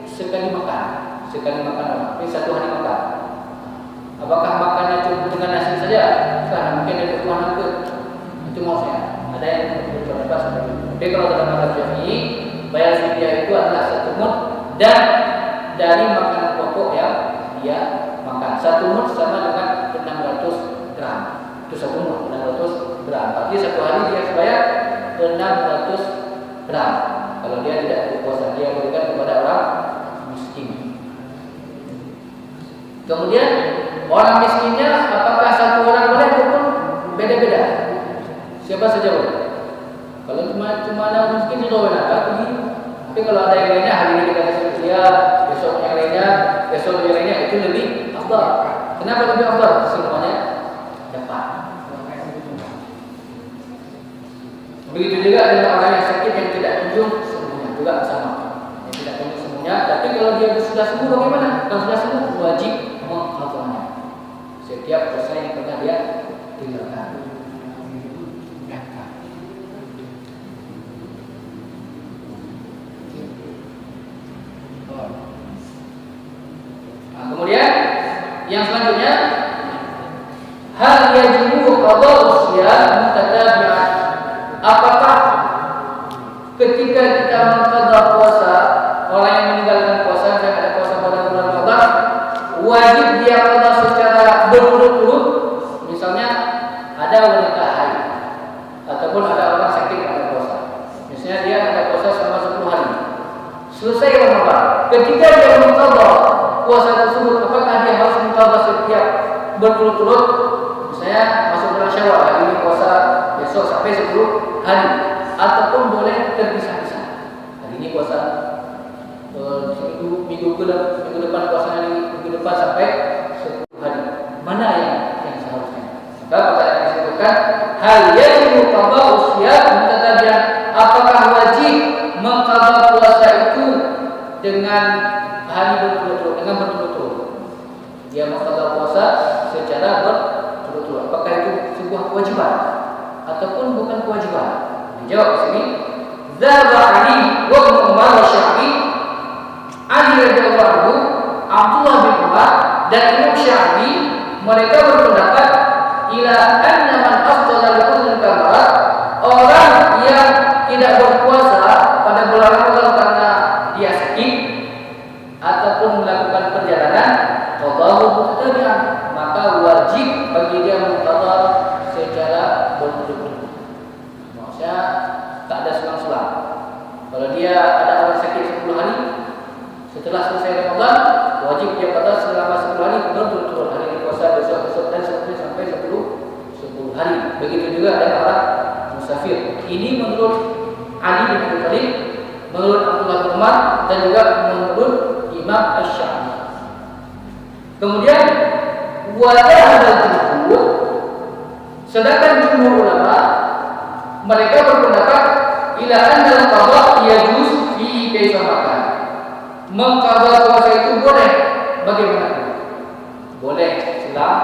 sekali makan orang. Ini satu hari makan. Apakah makannya cukup dengan nasi saja? Bukan, mungkin ada kebutuhan ke. Itu maksudnya. Ada yang berpendapat seperti itu. Tapi kalau dalam mazhab Syafi'i, bayar fidyah itu adalah 1 mud dan dari makanan pokok yang dia makan. 1 mud sama dengan 600 gram. Itu 1 mud 600 gram. Berarti 1 hari dia bayar 600 gram. Kalau dia tidak berpuasa, dia berikan kepada orang miskin. Kemudian orang miskinnya apakah 1 orang boleh ataupun beda-beda? Siapa saja boleh. Kalau cuma orang miskin itu boleh pergi. Tapi kalau ada yang lainnya, hari ini kita kasih dia, besok yang lainnya, besok yang lainnya, itu lebih afdal. Kenapa lebih afdal? Semuanya dapat. Begitu juga dengan orang yang sakit yang tidak kunjung semuanya juga sama. Yang tidak kunjung semuanya. Tapi kalau dia sudah sembuh bagaimana? Kalau sudah sembuh wajib mengqadha'nya. Setiap dosa yang pernah dia tinggalkan. Nah, kemudian yang selanjutnya, hal yajibu qada'u syiyam mutatabi'an. Apakah ketika kita mengqadha puasa, orang yang meninggalkan puasa dan ada puasa pada bulan Ramadan, wajib dia qadha secara berturut-turut? Misalnya ada wanita haid ataupun ada orang sakit pada puasa. Misalnya dia ada puasa selama 10 hari. Selesai Ramadan, ketika dia mengqadha puasa tersebut, apakah dia harus mengqadha setiap berturut-turut? Misalnya masuk bulan Syawal, hari ini puasa, besok sampai 10 hari, ataupun boleh terpisah-pisah. Hari ini puasa minggu depan puasa, minggu depan sampai 10 hari. Mana yang seharusnya? Maka pertanyaan yang disebutkan, hal yajibu qada'u syiyam mutatabi'an. Apakah wajib mengqadha puasa itu dengan hari berturut-turut, dengan berturut-turut? Dia mengqadha puasa secara berturut-turut. Apakah itu sebuah kewajiban ataupun bukan kewajiban? Dijawab di sini, dzaba Ali wa Umar wa Syafi'i. Ali radhiyallahu anhu, Abdullah bin Umar dan Imam Syafi'i, mereka berpendapat ila anna man afdala al-udhur kamarat, orang yang tidak berpuasa pada bulan Ramadan karena dia sakit ataupun melakukan perjalanan, qadhahu mutatabi'an, maka wajib bagi dia mengqadha secara berturut-turut. Maksudnya tak ada selang-selang. Kalau dia ada orang sakit 10 hari, setelah selesai Ramadan, wajib dia qadha selama 10 hari berturut-turut. Hari ini puasa, besok dan seterusnya sampai 10 hari. Begitu juga dengan orang musafir. Ini menurut Ali bin Abi Thalib, menurut Abdullah bin Umar, dan juga menurut Imam Asy-Syafi'i. Kemudian wadahul jumhur, sedangkan jumhur ulama mereka berpendapat ila anna al-qadha yajuz fi kaifa makan. Mengqadha puasa itu boleh bagaimana? Boleh selang,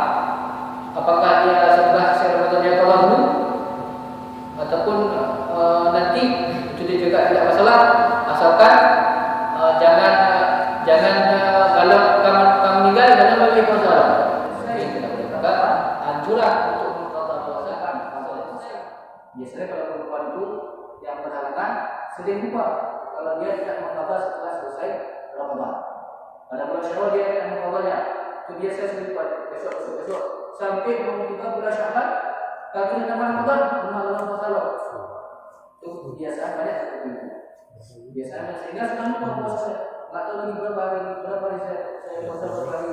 apakah dia setelah Ramadan dia qadha dulu ataupun nanti, itu dia juga tidak masalah, asalkan jangan kalau kamu meninggal jangan bagi puasa. Saya tidak boleh. Maka anjuran untuk mengqadha puasa kan biasanya kalau perempuan itu yang berhalangan sedang buka kalau dia tidak mengqadha setelah selesai Ramadan. Pada bulan Syawal dia akan mengqadhanya. Itu biasa sedang besok sampai tiba bulan Syawal, kalau kita Ramadan mengalami masalah. Itu kebiasaan banyak seperti itu. Biasanya sehingga sekarang puasa nggak tahu lagi berapa hari saya puasa berapa hari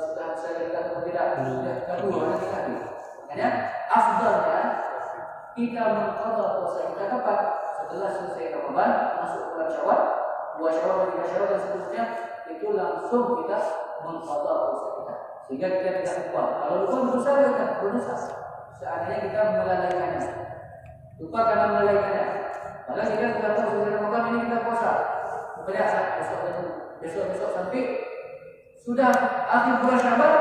sudah saya dekat atau tidak, sudah kedua hari tadi. Makanya afdalnya kita mengqadha puasa kita kapan? Setelah selesai Ramadan, masuk bulan Syawal, 2 Syawal, 3 Syawal dan seterusnya, itu langsung kita mengqadha puasa kita. Sehingga kita tidak lupa. Kalau lupa berdosa kita berdosa. Seandainya kita melalaikannya. Lupa karena melalaikannya. Padahal kita sudah tahu selesai Ramadan ini kita puasa. Pokoknya besok sampai sudah akhir bulan Syawal,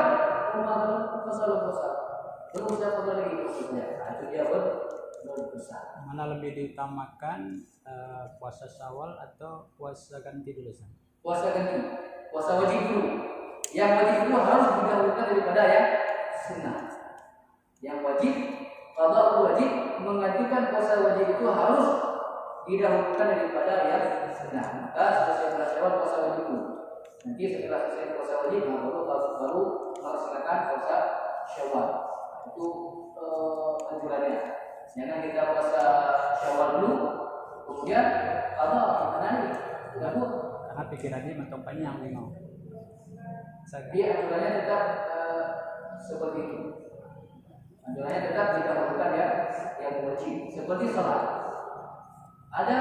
Ramadan puasa. Belum sudah kembali lagi maksudnya. Itu dia berdosa. Mana lebih diutamakan, puasa Syawal atau puasa ganti dulu? Puasa ganti, puasa wajib dulu. Yang wajib itu harus didahulukan daripada yang sunnah. Yang wajib, kalau wajib mengajukan puasa wajib itu harus didahulukan daripada yang sunnah. Maka setelah Syawal puasa wajib itu. Nanti setelah selesai puasa wajib baru melaksanakan puasa Syawal. Itu anjurannya. Jangan kita puasa Syawal dulu, kemudian kalau nanti gabut. Karena pikirannya mentok panjang nih mau. Dia anjurannya tetap seperti itu. Anjurannya tetap didahulukan ya yang wajib. Seperti sholat. Ada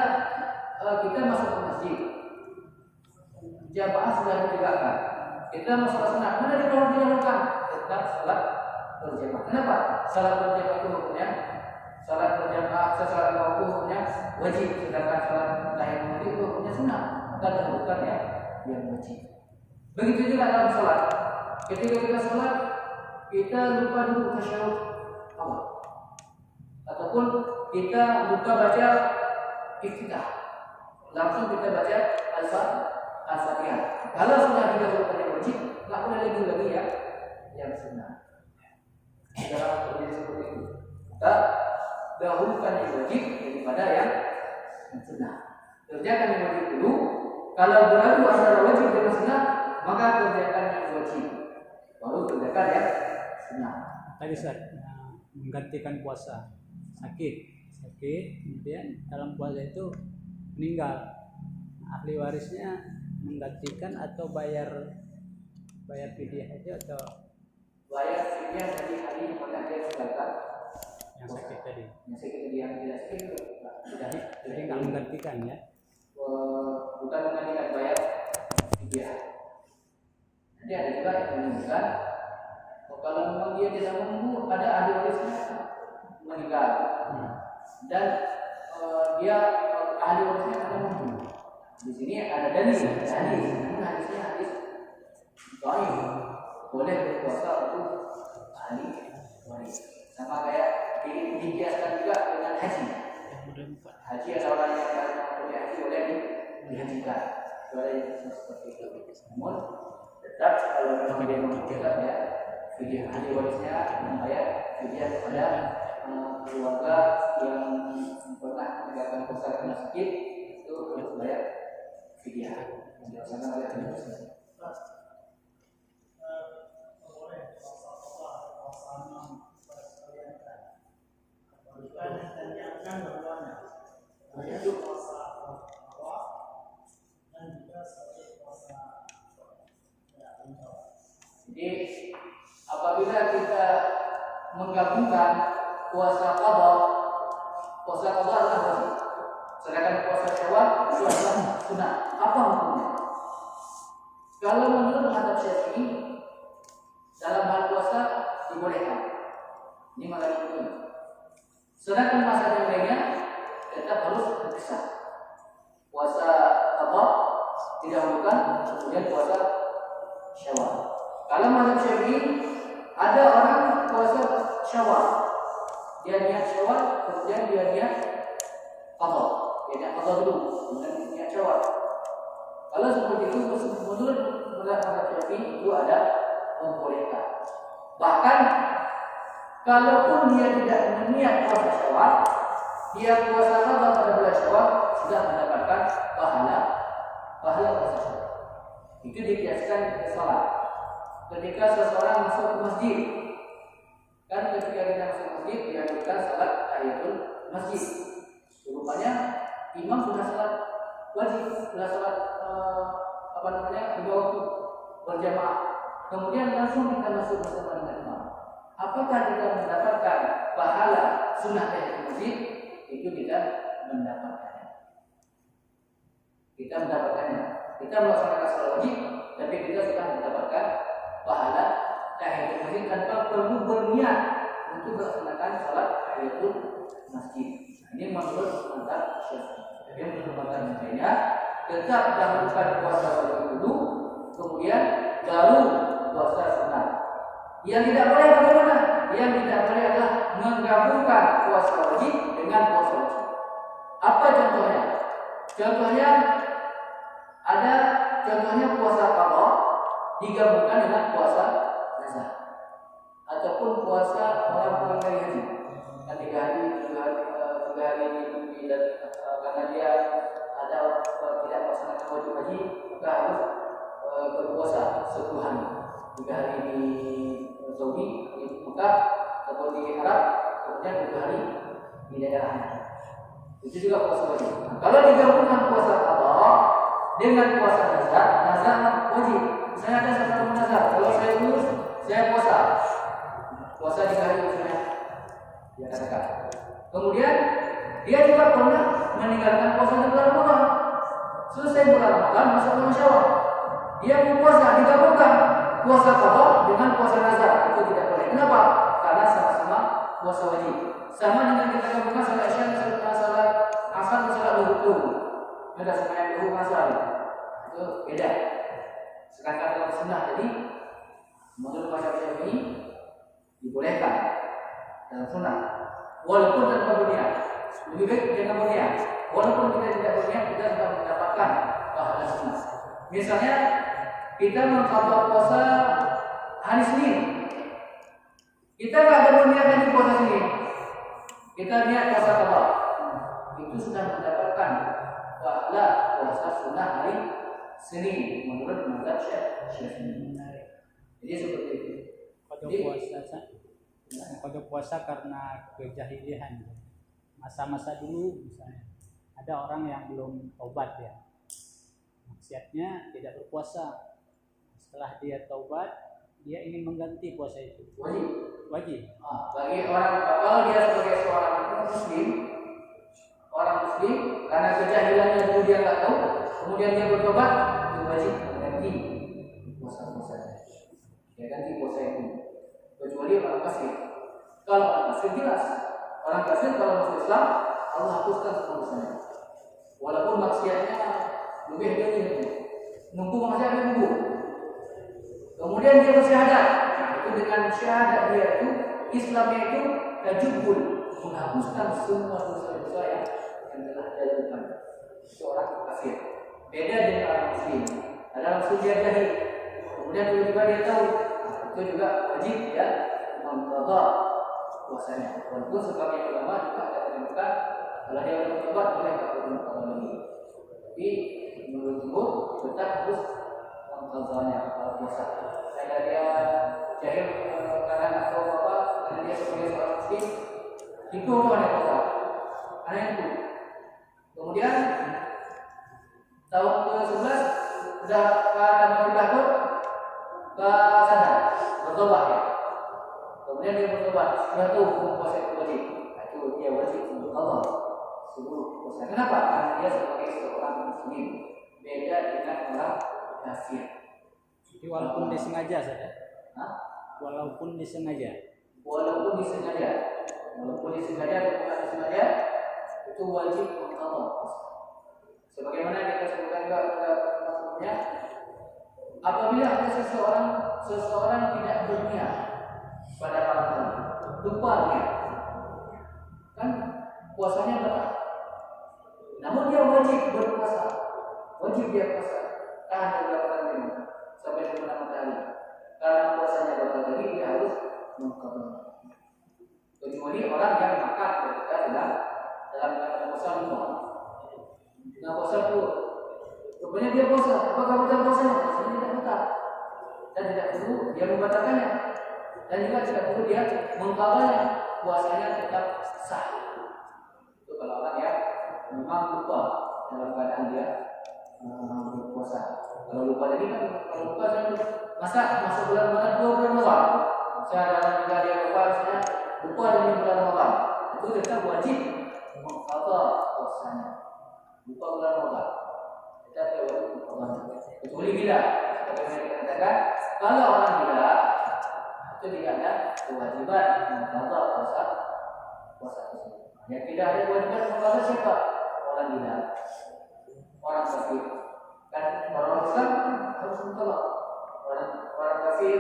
kita masuk ke masjid, jamaah sudah ditegakkan. Kita mau sholat sunat, mana didahulukan? Tetap sholat berjamaah. Kenapa? Sholat berjamaah itu hukumnya, sholat berjamaah sesuai waktu hukumnya wajib, sedangkan sholat tahiyyatul masjid itu hukumnya sunat. Maka didahulukan ya yang wajib. Begitu juga dalam sholat. Ketika kita sholat, kita lupa dulu tasyahud awal, ataupun kita lupa baca iftitah, langsung kita baca al-fatihah. Kalau sudah didahulukan yang wajib, nggak boleh lagi ya yang sunnah. Dalam terjadi seperti itu, maka dahulukan yang wajib daripada yang sunnah. Kerjakan yang wajib dulu. Kalau beradu antara wajib dengan sunnah, maka kerjakan yang wajib, baru kerjakan yang sunnah. Tadi Ustaz, menggantikan puasa, sakit, kemudian dalam puasa itu meninggal, ahli warisnya menggantikan atau bayar fidyah aja atau bayar fidyah dari hari yang mana dia tinggalkan yang sakit tadi. Yang sakit tadi yang tidak sakit itu Jadi nggak menggantikan ya? Bukan menggantikan, bayar fidyah. Nanti ada juga yang menunjukkan kalau memang dia tidak mampu, ada ahli warisnya meninggal dan dia ahli warisnya ada mampu. Di sini ada dalil, namun hadisnya hadis dhaif. Boleh berpuasa untuk ahli waris. Sama kayak dikiaskan juga dengan haji. Haji adalah orang yang boleh haji, boleh dihajikan. Boleh seperti itu. Namun tetap kalau memang dia membutuhkan ya fidyah, ahli warisnya membayar fidyah kepada keluarga yang pernah meninggalkan puasa karena sakit, itu harus bayar fidyah. Dilaksanakan oleh ahli waris. Jadi apabila kita menggabungkan puasa qadha adalah wajib, sedangkan puasa Syawal itu adalah sunnah. Apa hukumnya? Kalau menurut mazhab Syafi'i, dalam hal puasa dibolehkan. Ini malah hukum. Sedangkan mazhab yang lainnya tetap harus berpisah. Puasa qadha didahulukan, kemudian puasa Syawal. Kalau mazhab Syafi'i, ada orang puasa Syawal, dia niat Syawal, kemudian dia niat qadha. Dia niat qadha dulu, kemudian niat Syawal. Kalau seperti itu, menurut mazhab Syafi'i itu ada membolehkan. Bahkan kalaupun dia tidak berniat puasa Syawal, dia puasa qadha pada bulan Syawal sudah mendapatkan pahala puasa Syawal. Itu dikiaskan ke salat. Ketika seseorang masuk ke masjid, kan ketika kita masuk ke masjid dianjurkan salat tahiyatul masjid. Rupanya imam sudah salat wajib, sudah salat lima waktu berjamaah. Kemudian langsung kita masuk bersama dengan imam. Apakah kita mendapatkan pahala sunnah tahiyatul masjid? Itu kita mendapatkannya. Kita melaksanakan salat wajib, tapi kita sudah mendapatkan pahala tahiyatul masjid tanpa perlu berniat untuk melaksanakan salat tahiyatul masjid. Ini menurut mazhab Syafi'i. Yang merupakan lainnya tetap dahulukan puasa wajib dulu, kemudian baru puasa sunnah. Yang tidak boleh bagaimana? Yang tidak boleh adalah menggabungkan puasa wajib dengan puasa wajib. Apa contohnya? Contohnya puasa qadha digabungkan dengan puasa nazar ataupun puasa orang dari haji. Kan 3 hari dan karena dia ada tidak melaksanakan wajib haji, maka harus berpuasa 10 hari. 3 hari di Saudi, di Mekah, ataupun di Arab, kemudian 2 hari di daerahnya. Itu juga puasa wajib. Kalau digabungkan puasa qadha dengan puasa nazar wajib. Misalnya ada satu nazar, kalau saya lulus, saya puasa 3 hari misalnya, dia katakan. Kemudian dia juga pernah meninggalkan puasa di bulan Ramadan. Selesai bulan Ramadan, masuk bulan Syawal, dia berpuasa, digabungkan puasa qadha dengan puasa nazar, itu tidak boleh. Kenapa? Karena sama-sama puasa wajib. Sama dengan kita gabungkan salat Isya, salat Asar, salat Zuhur. Ada sembahyang Zuhur Asar. Itu beda. Sedangkan dalam sunnah jadi menurut mazhab Syafi'i dibolehkan dalam sunnah. Walaupun tanpa berniat. Lebih baik jangan berniat. Walaupun kita tidak berniat, kita sudah mendapatkan pahala sunnah. Misalnya kita mengqadha puasa hari Senin. Kita nggak ada berniat lagi puasa Senin. Kita niat puasa qadha. Itu sudah mendapatkan pahala puasa sunnah hari Senin menurut mazhab Syafi'i. Jadi seperti itu. Pada puasa karena kejahilian. Masa-masa dulu misalnya ada orang yang belum taubat ya. Maksiatnya tidak berpuasa. Setelah dia taubat, dia ingin mengganti puasa itu. Wajib. Bagi orang kalau dia sebagai seorang orang muslim karena kejahilannya dulu dia nggak tahu, kemudian dia bertobat, itu wajib mengganti puasa-puasanya. Dia ganti puasa itu. Kecuali orang kafir. Kalau orang kafir jelas, orang kafir kalau masuk Islam, Allah hapuskan semua dosanya. Walaupun maksiatnya lebih dari itu, nunggu maksiatnya nunggu. Kemudian dia bersyahadat. Itu dengan syahadat dia itu, Islamnya itu tajubul, menghapuskan semua dosa-dosa yang telah dia lakukan. Seorang kafir. Beda dengan orang muslim. Ada muslim dia jahil. Kemudian tiba-tiba dia tahu, itu juga wajib ya mengqadha puasanya. Walaupun sebagai ulama juga ada menyebutkan kalau dia bertobat boleh tak bertobat lagi. Tapi menurut jumhur tetap harus mengqadhanya puasa. Saya dia jahil karena tak tahu apa, karena dia sebagai seorang muslim itu ada puasa. Karena itu. Kemudian tahun ke-11 sudah keadaan masih takut sadar bertobat ya. Kemudian dia bertobat, sudah tahu puasa itu wajib. Itu dia wajib untuk Allah seluruh puasa. Kenapa? Karena dia sebagai seorang muslim beda dengan orang kafir. Jadi walaupun disengaja saja. Walaupun disengaja atau bukan disengaja, itu wajib untuk Allah. Sebagaimana kita sebutkan juga sebelumnya, apabila ada seseorang tidak berniat pada malam hari, lupa niat, kan puasanya batal. Namun dia wajib berpuasa, wajib dia puasa, tahan beberapa hari sampai terbenam matahari. Karena puasanya batal tadi, dia harus mengqadha. Kecuali orang yang makan ketika dalam puasa lupa. Nah puasa itu, rupanya dia puasa. Apakah batal puasanya? Puasanya tidak batal. Dan tidak perlu dia membatalkannya. Dan juga tidak perlu dia mengqadhanya. Puasanya tetap sah. Itu kalau orang yang memang lupa dalam keadaan dia berpuasa. Kalau lupa tadi kan, kalau lupa saya masa masuk bulan Ramadan 2 bulan Ramadan. Saya dalam juga dia lupa misalnya lupa dengan bulan Ramadan, itu tetap wajib mengqadha puasanya. Lupa bulan Ramadan, kita wajib mengqadha. Kecuali gila, seperti yang kita katakan, kalau orang gila itu tidak ada kewajiban mengqadha puasa tersebut. Yang tidak ada kewajiban mengqadha siapa? Orang gila, orang kafir. Kan orang Islam harus mengqadha. Orang kafir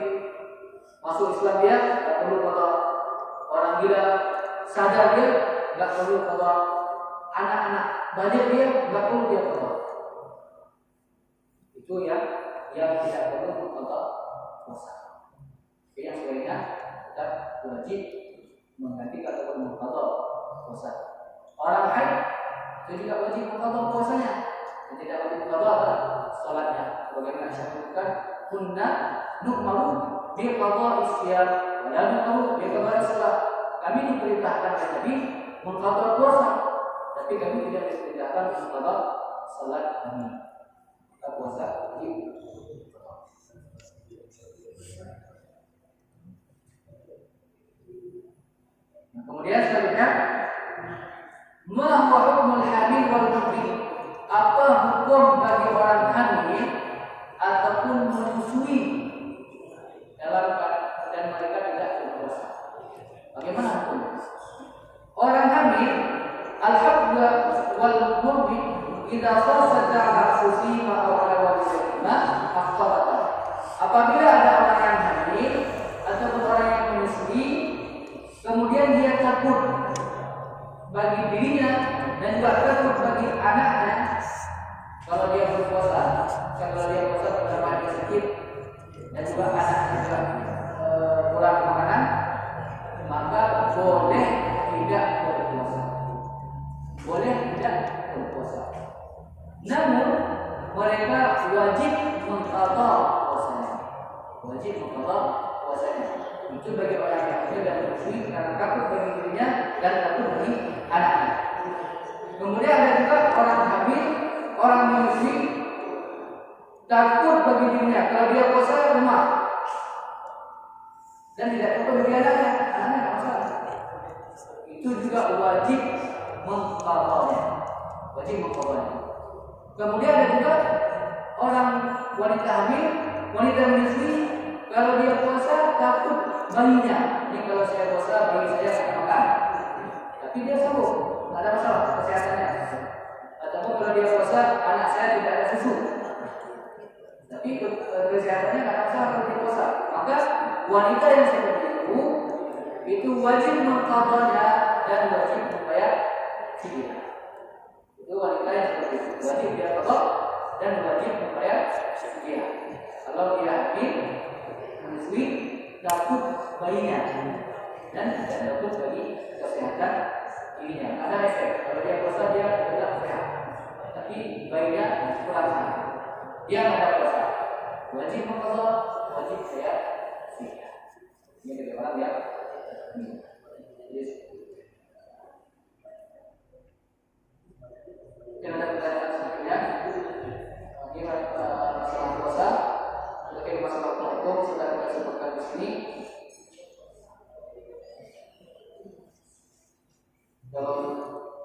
masuk Islam dia tidak perlu qadha. Orang gila sadar dia tidak perlu qadha. Anak-anak banyak dia tidak perlu dia qadha. Itu yang yang tidak perlu mengqadha puasa. Yang sebaiknya tetap wajib menggantikan atau mengqadha puasa. Orang haid itu juga wajib mengqadha puasanya. Yang tidak wajib mengqadha adalah salatnya. Bagaimana saya sebutkan, kunna nu'maru bi qadha'i siyam wa la nu'maru bi qadha'i salat. Kami diperintahkan oleh Nabi mengqadha puasa, tapi kami tidak diperintahkan mengqadha salat kami. Puasa wajib. Nah, kemudian selanjutnya, ma huwa hukmul hamil wal muhrim? Apa hukum bagi orang hamil ataupun menyusui dalam dan mereka tidak berpuasa? Bagaimana hukumnya? Orang hamil, al-habla wal muhrim idza fasada ala khusima aw ala walidayhima afqarata. Apabila ada orang yang hamil ataupun orang yang menyusui, kemudian dia takut bagi dirinya dan juga takut bagi anaknya kalau dia berpuasa, kalau dia puasa karena dia sakit dan juga anaknya juga kurang makanan, maka boleh tidak berpuasa. Boleh tidak berpuasa. Namun mereka wajib mengqadha puasanya. Wajib mengqadha puasanya. Itu bagi orang yang tidak menyusui karena takut bagi dirinya dan takut bagi anaknya. Kemudian ada juga orang hamil, orang menyusui, takut bagi dirinya kalau dia puasa lemah dan tidak takut bagi anaknya tidak masalah. Itu juga wajib mengqadhanya. Wajib mengqadhanya. Kemudian ada juga orang wanita hamil, wanita menyusui, kalau dia puasa takut bayinya. Ini kalau saya puasa bayi saya akan makan, tapi dia sanggup, tidak ada masalah kesehatannya. Ataupun kalau dia puasa anak saya tidak ada susu, tapi kesehatannya tidak ada masalah kalau dia puasa. Maka wanita yang seperti itu wajib mengqadhanya dan wajib membayar fidyah. Itu wanita yang seperti itu wajib dia qadha dan wajib membayar fidyah. Kalau dia hamil, menyusui, takut bayinya dan tidak takut bagi kesehatan dirinya. Ada efek kalau dia puasa dia tidak sehat, tapi bayinya kurang sehat, dia tidak ada puasa, wajib mengqadha, wajib bayar fidyah. Ini dari orang yang yang ada pertanyaan selanjutnya, ini masalah puasa. Untuk masalah hukum sudah kita sebutkan di sini. Kalau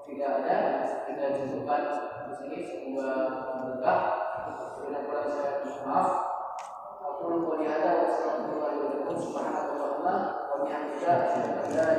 tidak ada, kita cukupkan di sini sebuah berkah. Bila kurang saya maaf. Aku lupa di ada. Wassalamualaikum warahmatullahi wabarakatuh.